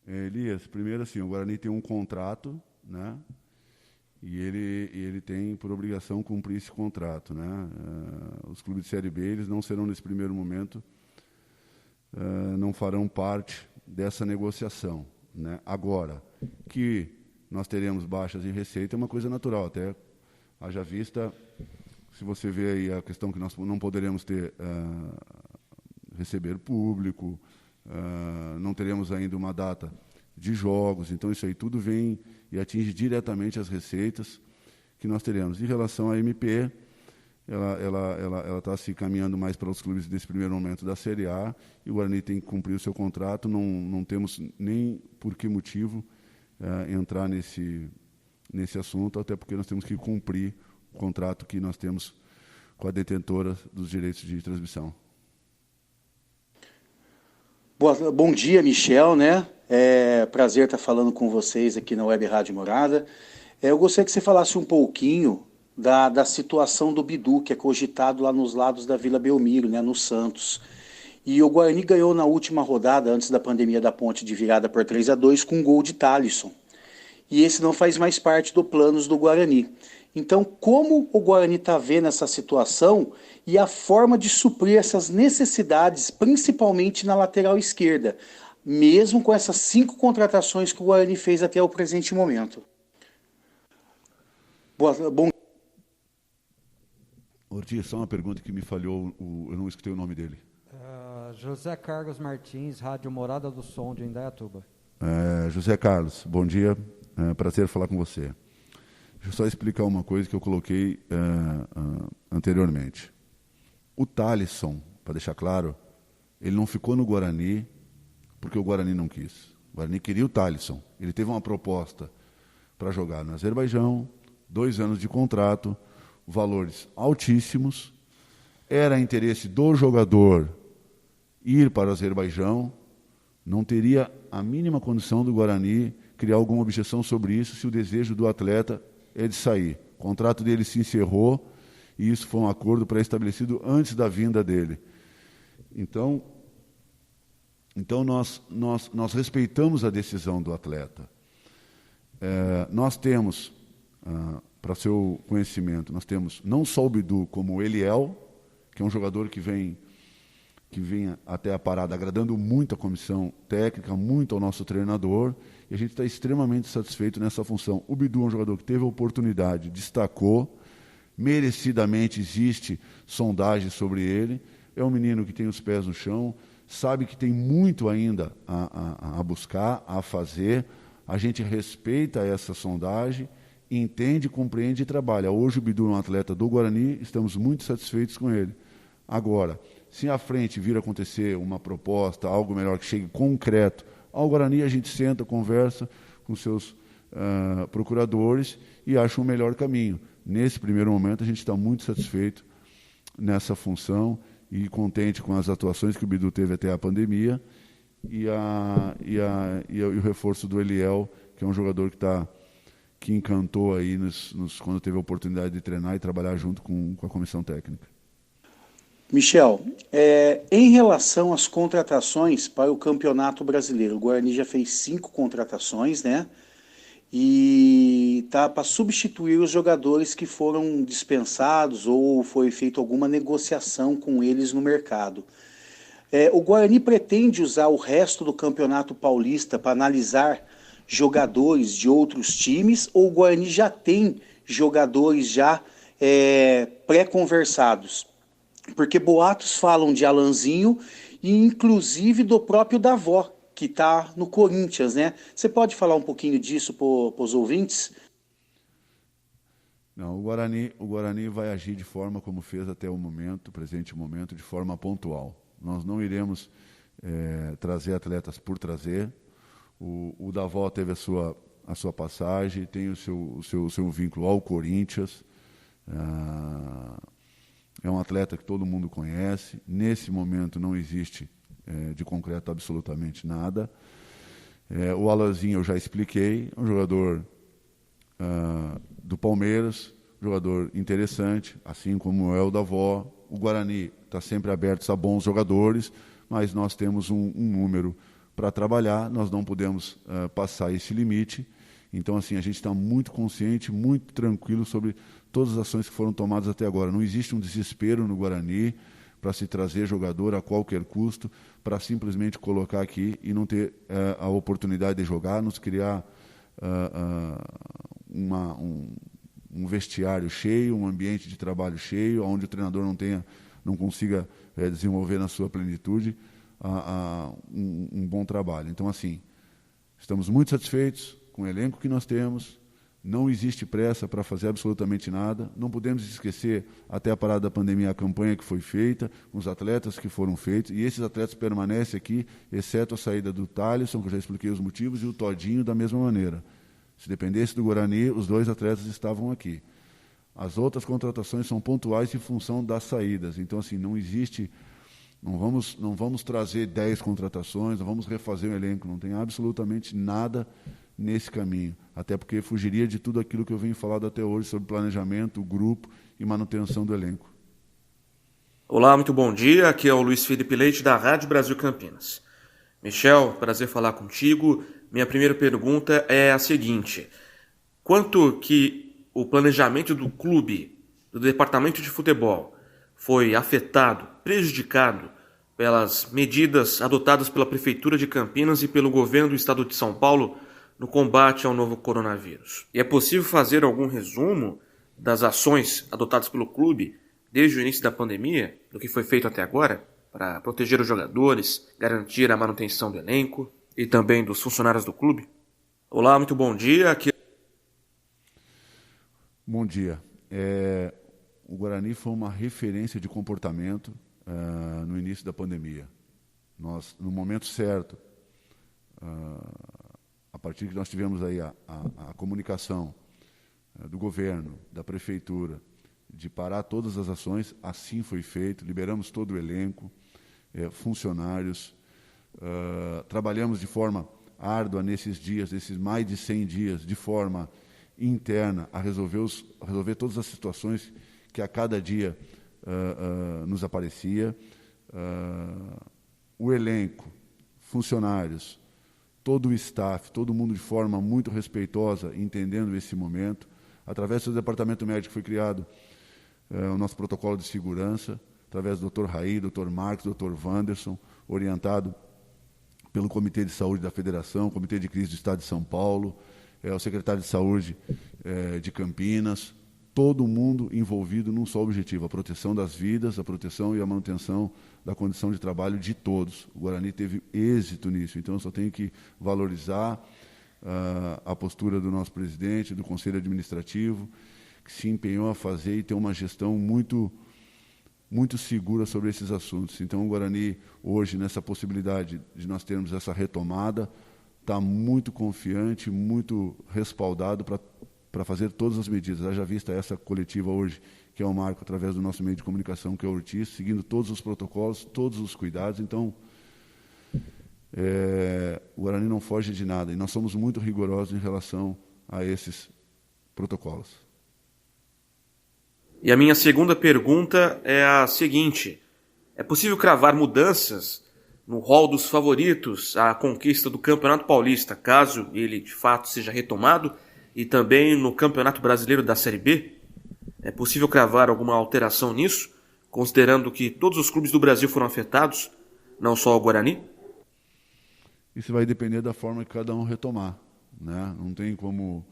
Elias, primeiro assim, o Guarani tem um contrato, né? E ele tem por obrigação cumprir esse contrato, né? Os clubes de Série B, eles não serão nesse primeiro momento, não farão parte dessa negociação, né? Agora, que nós teremos baixas em receita é uma coisa natural, até haja vista, se você vê aí a questão que nós não poderemos receber público, não teremos ainda uma data de jogos, então isso aí tudo vem e atinge diretamente as receitas que nós teremos. Em relação à MP, ela está se caminhando mais para os clubes nesse primeiro momento da Série A, e o Guarani tem que cumprir o seu contrato, não temos nem por que motivo entrar nesse assunto, até porque nós temos que cumprir o contrato que nós temos com a detentora dos direitos de transmissão. Bom dia, Michel, né? Prazer estar falando com vocês aqui na Web Rádio Morada. Eu gostaria que você falasse um pouquinho da situação do Bidu, que é cogitado lá nos lados da Vila Belmiro, né, no Santos. E o Guarani ganhou na última rodada, antes da pandemia da Ponte, de virada por 3-2, com um gol de Thalisson. E esse não faz mais parte do planos do Guarani. Então, como o Guarani está vendo essa situação e a forma de suprir essas necessidades, principalmente na lateral esquerda, mesmo com essas 5 contratações que o Guarani fez até o presente momento? Bom. Ortiz, só uma pergunta que me falhou, eu não escutei o nome dele. José Carlos Martins, Rádio Morada do Som, de Indaiatuba. José Carlos, bom dia, prazer falar com você. Deixa eu só explicar uma coisa que eu coloquei anteriormente. O Thalisson, para deixar claro, ele não ficou no Guarani porque o Guarani não quis. O Guarani queria o Thalisson. Ele teve uma proposta para jogar no Azerbaijão, 2 anos de contrato, valores altíssimos. Era interesse do jogador ir para o Azerbaijão. Não teria a mínima condição do Guarani criar alguma objeção sobre isso se o desejo do atleta é de sair. O contrato dele se encerrou e isso foi um acordo pré-estabelecido antes da vinda dele. Então nós respeitamos a decisão do atleta. Nós temos, para seu conhecimento, nós temos não só o Bidu, como o Eliel, que é um jogador que vem até a parada agradando muito a comissão técnica, muito ao nosso treinador, e a gente está extremamente satisfeito nessa função. O Bidu é um jogador que teve a oportunidade, destacou, merecidamente existe sondagem sobre ele, é um menino que tem os pés no chão, sabe que tem muito ainda a buscar, a fazer, a gente respeita essa sondagem, entende, compreende e trabalha. Hoje o Bidu é um atleta do Guarani, estamos muito satisfeitos com ele. Agora, se à frente vir a acontecer uma proposta, algo melhor que chegue concreto ao Guarani, a gente senta, conversa com seus procuradores e acha um melhor caminho. Nesse primeiro momento, a gente está muito satisfeito nessa função e contente com as atuações que o Bidu teve até a pandemia e o reforço do Eliel, que é um jogador que encantou aí quando teve a oportunidade de treinar e trabalhar junto com a comissão técnica. Michel, em relação às contratações para o Campeonato Brasileiro, o Guarani já fez 5 contratações, né? E tá para substituir os jogadores que foram dispensados ou foi feita alguma negociação com eles no mercado. O Guarani pretende usar o resto do Campeonato Paulista para analisar jogadores de outros times, ou o Guarani já tem jogadores já pré-conversados? Porque boatos falam de Alanzinho e inclusive do próprio Davó, que está no Corinthians, né? Você pode falar um pouquinho disso para os ouvintes? Não, o Guarani vai agir de forma como fez até o presente momento, de forma pontual. Nós não iremos trazer atletas por trazer. O Davó teve a sua passagem, tem o seu vínculo ao Corinthians. É um atleta que todo mundo conhece. Nesse momento não existe de concreto absolutamente nada. O Alanzinho eu já expliquei, um jogador do Palmeiras, jogador interessante, assim como é o Davó. O Guarani está sempre aberto a bons jogadores, mas nós temos um número para trabalhar, nós não podemos passar esse limite. Então, assim, a gente está muito consciente, muito tranquilo sobre todas as ações que foram tomadas até agora. Não existe um desespero no Guarani para se trazer jogador a qualquer custo, para simplesmente colocar aqui e não ter a oportunidade de jogar, nos criar um vestiário cheio, um ambiente de trabalho cheio, onde o treinador não consiga desenvolver na sua plenitude um bom trabalho. Então, assim, estamos muito satisfeitos com o elenco que nós temos, não existe pressa para fazer absolutamente nada, não podemos esquecer, até a parada da pandemia, a campanha que foi feita, os atletas que foram feitos, e esses atletas permanecem aqui, exceto a saída do Thaleson, que eu já expliquei os motivos, e o Todinho da mesma maneira. Se dependesse do Guarani, os 2 atletas estavam aqui. As outras contratações são pontuais em função das saídas, então assim, não existe... Não vamos trazer 10 contratações, não vamos refazer o elenco, não tem absolutamente nada nesse caminho, até porque fugiria de tudo aquilo que eu venho falando até hoje sobre planejamento, grupo e manutenção do elenco. Olá, muito bom dia, aqui é o Luiz Felipe Leite da Rádio Brasil Campinas. Michel, prazer falar contigo. Minha primeira pergunta é a seguinte: quanto que o planejamento do clube, do departamento de futebol, foi afetado, prejudicado pelas medidas adotadas pela Prefeitura de Campinas e pelo governo do estado de São Paulo no combate ao novo coronavírus? E é possível fazer algum resumo das ações adotadas pelo clube desde o início da pandemia, do que foi feito até agora, para proteger os jogadores, garantir a manutenção do elenco e também dos funcionários do clube? Olá, muito bom dia. Bom dia. O Guarani foi uma referência de comportamento no início da pandemia. Nós, no momento certo, a partir que nós tivemos aí a comunicação do governo, da prefeitura, de parar todas as ações, assim foi feito, liberamos todo o elenco, funcionários, trabalhamos de forma árdua nesses dias, esses mais de 100 dias, de forma interna, a resolver todas as situações que a cada dia nos aparecia. O elenco, funcionários, todo o staff, todo mundo de forma muito respeitosa, entendendo esse momento. Através do departamento médico foi criado o nosso protocolo de segurança, através do Dr. Raí, Dr. Marcos, Dr. Wanderson, orientado pelo Comitê de Saúde da Federação, Comitê de Crise do Estado de São Paulo, o secretário de Saúde de Campinas, todo mundo envolvido num só objetivo, a proteção das vidas, a proteção e a manutenção da condição de trabalho de todos. O Guarani teve êxito nisso, então eu só tenho que valorizar a postura do nosso presidente, do Conselho Administrativo, que se empenhou a fazer e ter uma gestão muito segura sobre esses assuntos. Então, o Guarani, hoje, nessa possibilidade de nós termos essa retomada, está muito confiante, muito respaldado para fazer todas as medidas. Haja vista essa coletiva hoje, que é o marco através do nosso meio de comunicação, que é o Ortiz, seguindo todos os protocolos, todos os cuidados. Então, o Guarani não foge de nada, e nós somos muito rigorosos em relação a esses protocolos. E a minha segunda pergunta é a seguinte: é possível cravar mudanças no rol dos favoritos à conquista do Campeonato Paulista, caso ele de fato seja retomado, e também no Campeonato Brasileiro da Série B? É possível cravar alguma alteração nisso, considerando que todos os clubes do Brasil foram afetados, não só o Guarani? Isso vai depender da forma que cada um retomar, né? Não tem como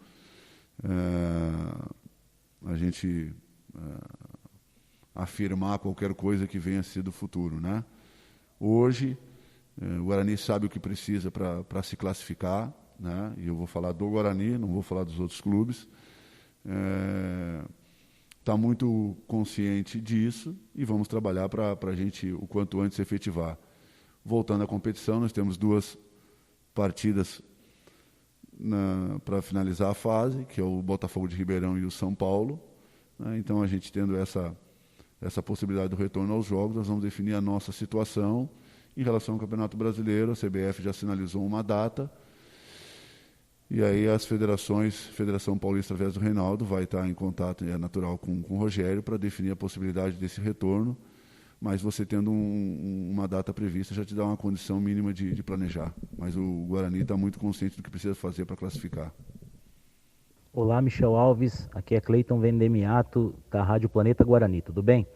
a gente afirmar qualquer coisa que venha a ser do futuro, né? Hoje, o Guarani sabe o que precisa para se classificar, né? E eu vou falar do Guarani, não vou falar dos outros clubes. Está muito consciente disso e vamos trabalhar para a gente, o quanto antes, efetivar. Voltando à competição, nós temos 2 partidas para finalizar a fase, que é o Botafogo de Ribeirão e o São Paulo. Então, a gente tendo essa possibilidade do retorno aos jogos, nós vamos definir a nossa situação. Em relação ao Campeonato Brasileiro, a CBF já sinalizou uma data, e aí as Federação Paulista através do Reinaldo vai estar em contato, é natural, com o Rogério, para definir a possibilidade desse retorno, mas você tendo uma data prevista já te dá uma condição mínima de planejar. Mas o Guarani está muito consciente do que precisa fazer para classificar. Olá, Michel Alves, aqui é Cleiton Vendemiato, da Rádio Planeta Guarani, tudo bem?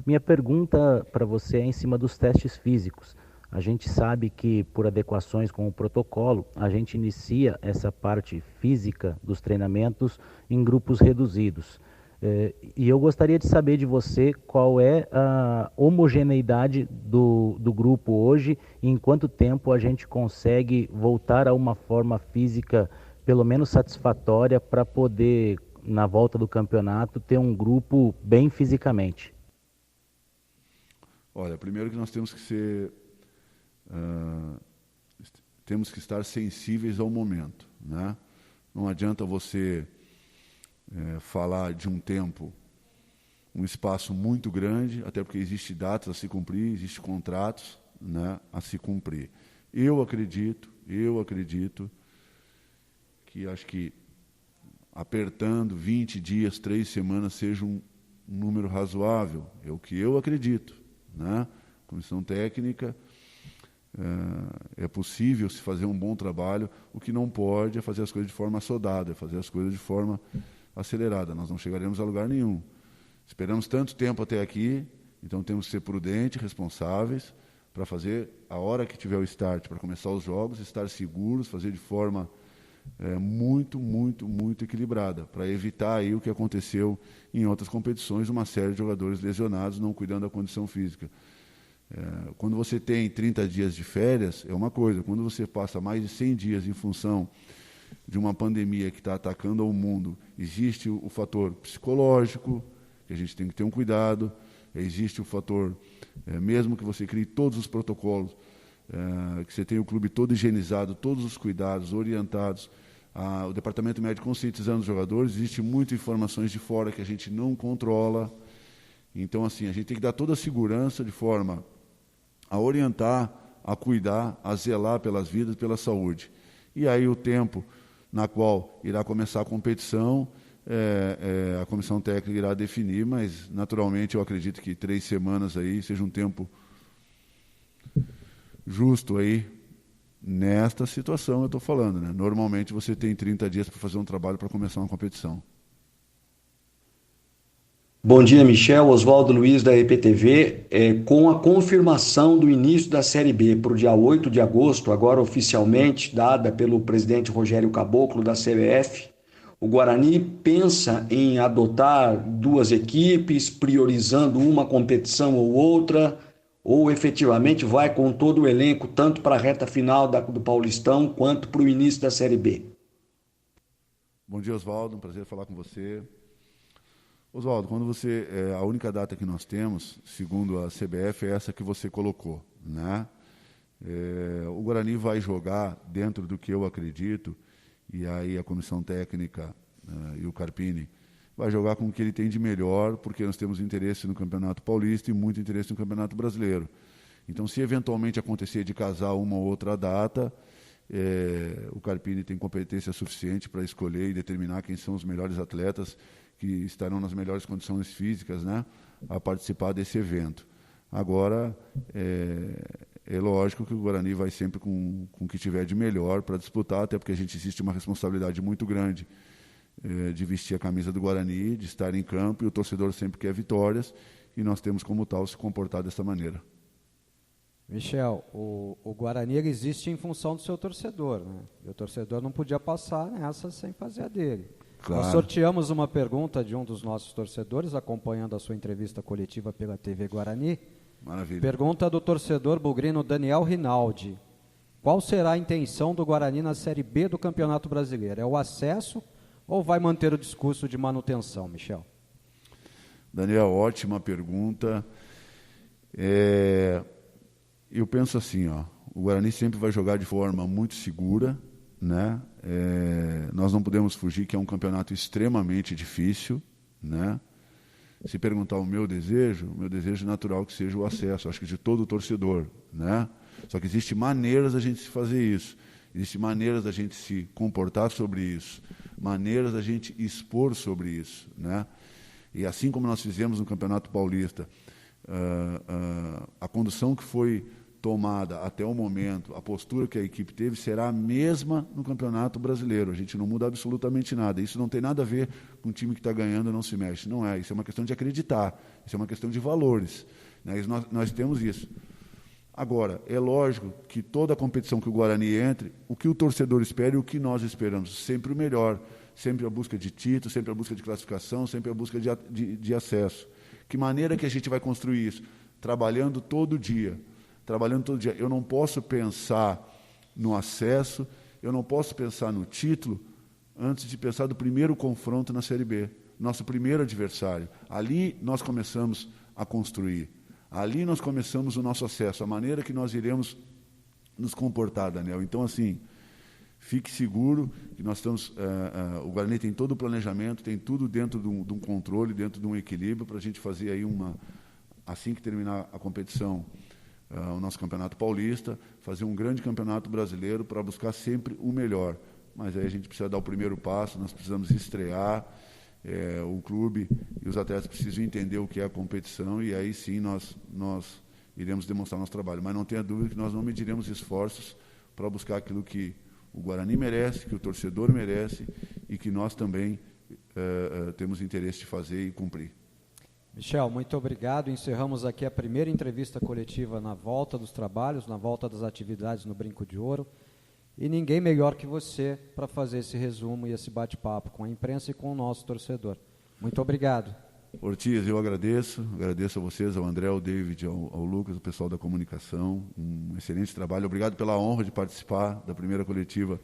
Minha pergunta para você é em cima dos testes físicos. A gente sabe que, por adequações com o protocolo, a gente inicia essa parte física dos treinamentos em grupos reduzidos. E eu gostaria de saber de você qual é a homogeneidade do grupo hoje e em quanto tempo a gente consegue voltar a uma forma física pelo menos satisfatória para poder, na volta do campeonato, ter um grupo bem fisicamente. Olha, primeiro que nós temos que estar sensíveis ao momento, né? Não adianta você falar de um tempo, um espaço muito grande, até porque existe datas a se cumprir, existem contratos, né, a se cumprir. Eu acredito que acho que apertando 20 dias, 3 semanas seja um número razoável. É o que eu acredito, né? Comissão técnica, é possível se fazer um bom trabalho. O que não pode é fazer as coisas de forma assodada, é fazer as coisas de forma acelerada. Nós não chegaremos a lugar nenhum. Esperamos tanto tempo até aqui, então temos que ser prudentes, responsáveis, para fazer a hora que tiver o start, para começar os jogos, estar seguros, fazer de forma muito equilibrada, para evitar aí o que aconteceu em outras competições, uma série de jogadores lesionados, não cuidando da condição física. Quando você tem 30 dias de férias, é uma coisa. Quando você passa mais de 100 dias em função de uma pandemia que está atacando ao mundo, existe o fator psicológico, que a gente tem que ter um cuidado, existe o fator, mesmo que você crie todos os protocolos, que você tenha o clube todo higienizado, todos os cuidados orientados, o departamento médico conscientizando os jogadores, existe muitas informações de fora que a gente não controla. Então, assim, a gente tem que dar toda a segurança de forma a orientar, a cuidar, a zelar pelas vidas, pela saúde. E aí o tempo na qual irá começar a competição, a comissão técnica irá definir, mas naturalmente eu acredito que 3 semanas aí seja um tempo justo aí, nesta situação eu estou falando, né? Normalmente você tem 30 dias para fazer um trabalho para começar uma competição. Bom dia, Michel. Oswaldo Luiz, da EPTV. Com a confirmação do início da Série B para o dia 8 de agosto, agora oficialmente dada pelo presidente Rogério Caboclo, da CBF, o Guarani pensa em adotar 2 equipes, priorizando uma competição ou outra, ou efetivamente vai com todo o elenco, tanto para a reta final do Paulistão, quanto para o início da Série B? Bom dia, Oswaldo. Um prazer falar com você. Oswaldo, quando a única data que nós temos, segundo a CBF, é essa que você colocou, né? O Guarani vai jogar dentro do que eu acredito, e aí a comissão técnica e o Carpini vai jogar com o que ele tem de melhor, porque nós temos interesse no Campeonato Paulista e muito interesse no Campeonato Brasileiro. Então, se eventualmente acontecer de casar uma ou outra data, o Carpini tem competência suficiente para escolher e determinar quem são os melhores atletas que estarão nas melhores condições físicas, né, a participar desse evento. Agora, é lógico que o Guarani vai sempre com o que tiver de melhor para disputar, até porque a gente existe uma responsabilidade muito grande de vestir a camisa do Guarani, de estar em campo, e o torcedor sempre quer vitórias, e nós temos como tal se comportar dessa maneira. Michel, o Guarani existe em função do seu torcedor, né? E o torcedor não podia passar nessa sem fazer a dele. Claro. Nós sorteamos uma pergunta de um dos nossos torcedores, acompanhando a sua entrevista coletiva pela TV Guarani. Maravilha. Pergunta do torcedor bugrino Daniel Rinaldi. Qual será a intenção do Guarani na Série B do Campeonato Brasileiro? É o acesso ou vai manter o discurso de manutenção, Michel? Daniel, ótima pergunta. Eu penso assim, o Guarani sempre vai jogar de forma muito segura, né? Nós não podemos fugir que é um campeonato extremamente difícil, né? Se perguntar o meu desejo natural que seja o acesso, acho que de todo o torcedor, né? Só que existem maneiras da gente se fazer isso, existem maneiras da gente se comportar sobre isso, maneiras da gente expor sobre isso, né? E assim como nós fizemos no Campeonato Paulista, a condução que foi tomada até o momento, a postura que a equipe teve será a mesma no Campeonato Brasileiro. A gente não muda absolutamente nada. Isso não tem nada a ver com o time que está ganhando não se mexe. Não é. Isso é uma questão de acreditar. Isso é uma questão de valores, né? Nós temos isso. Agora, é lógico que toda a competição que o Guarani entre, o que o torcedor espera e o que nós esperamos, sempre o melhor. Sempre a busca de título, sempre a busca de classificação, sempre a busca de acesso. Que maneira que a gente vai construir isso? Trabalhando todo dia. Eu não posso pensar no acesso, eu não posso pensar no título antes de pensar do primeiro confronto na Série B, nosso primeiro adversário. Ali nós começamos a construir, ali nós começamos o nosso acesso, a maneira que nós iremos nos comportar, Daniel. Então, assim, fique seguro que nós estamos... o Guarani tem todo o planejamento, tem tudo dentro de um controle, dentro de um equilíbrio, para a gente fazer aí assim que terminar a competição, o nosso Campeonato Paulista, fazer um grande Campeonato Brasileiro para buscar sempre o melhor. Mas aí a gente precisa dar o primeiro passo, nós precisamos estrear, o clube e os atletas precisam entender o que é a competição, e aí sim nós iremos demonstrar nosso trabalho. Mas não tenha dúvida que nós não mediremos esforços para buscar aquilo que o Guarani merece, que o torcedor merece e que nós também temos interesse de fazer e cumprir. Michel, muito obrigado. Encerramos aqui a primeira entrevista coletiva na volta dos trabalhos, na volta das atividades no Brinco de Ouro. E ninguém melhor que você para fazer esse resumo e esse bate-papo com a imprensa e com o nosso torcedor. Muito obrigado. Ortiz, eu agradeço a vocês, ao André, ao David, ao Lucas, o pessoal da comunicação. Um excelente trabalho. Obrigado pela honra de participar da primeira coletiva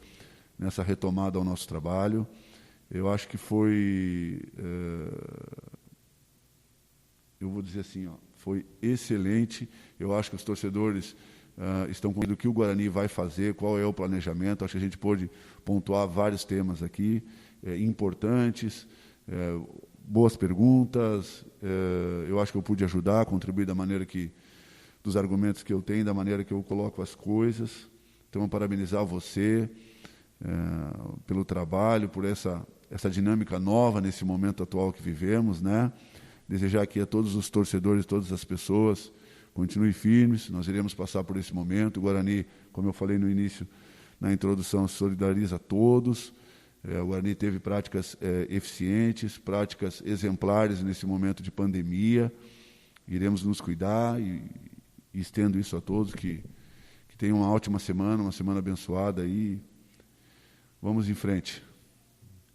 nessa retomada ao nosso trabalho. Eu acho que foi... eu vou dizer assim, foi excelente. Eu acho que os torcedores estão com o que o Guarani vai fazer, qual é o planejamento. Acho que a gente pôde pontuar vários temas aqui, importantes, boas perguntas. Eu acho que eu pude ajudar, contribuir da maneira dos argumentos que eu tenho, da maneira que eu coloco as coisas. Então, parabenizar você pelo trabalho, por essa dinâmica nova nesse momento atual que vivemos, né? Desejar aqui a todos os torcedores, todas as pessoas, continuem firmes, nós iremos passar por esse momento. O Guarani, como eu falei no início, na introdução, solidariza a todos, O Guarani teve práticas eficientes, práticas exemplares nesse momento de pandemia. Iremos nos cuidar e estendo isso a todos, que tenham uma ótima semana, uma semana abençoada e vamos em frente.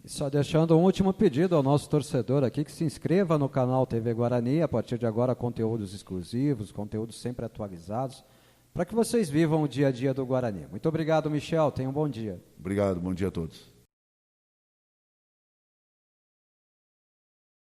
E só deixando um último pedido ao nosso torcedor aqui, que se inscreva no canal TV Guarani, a partir de agora conteúdos exclusivos, conteúdos sempre atualizados, para que vocês vivam o dia a dia do Guarani. Muito obrigado, Michel, tenha um bom dia. Obrigado, bom dia a todos.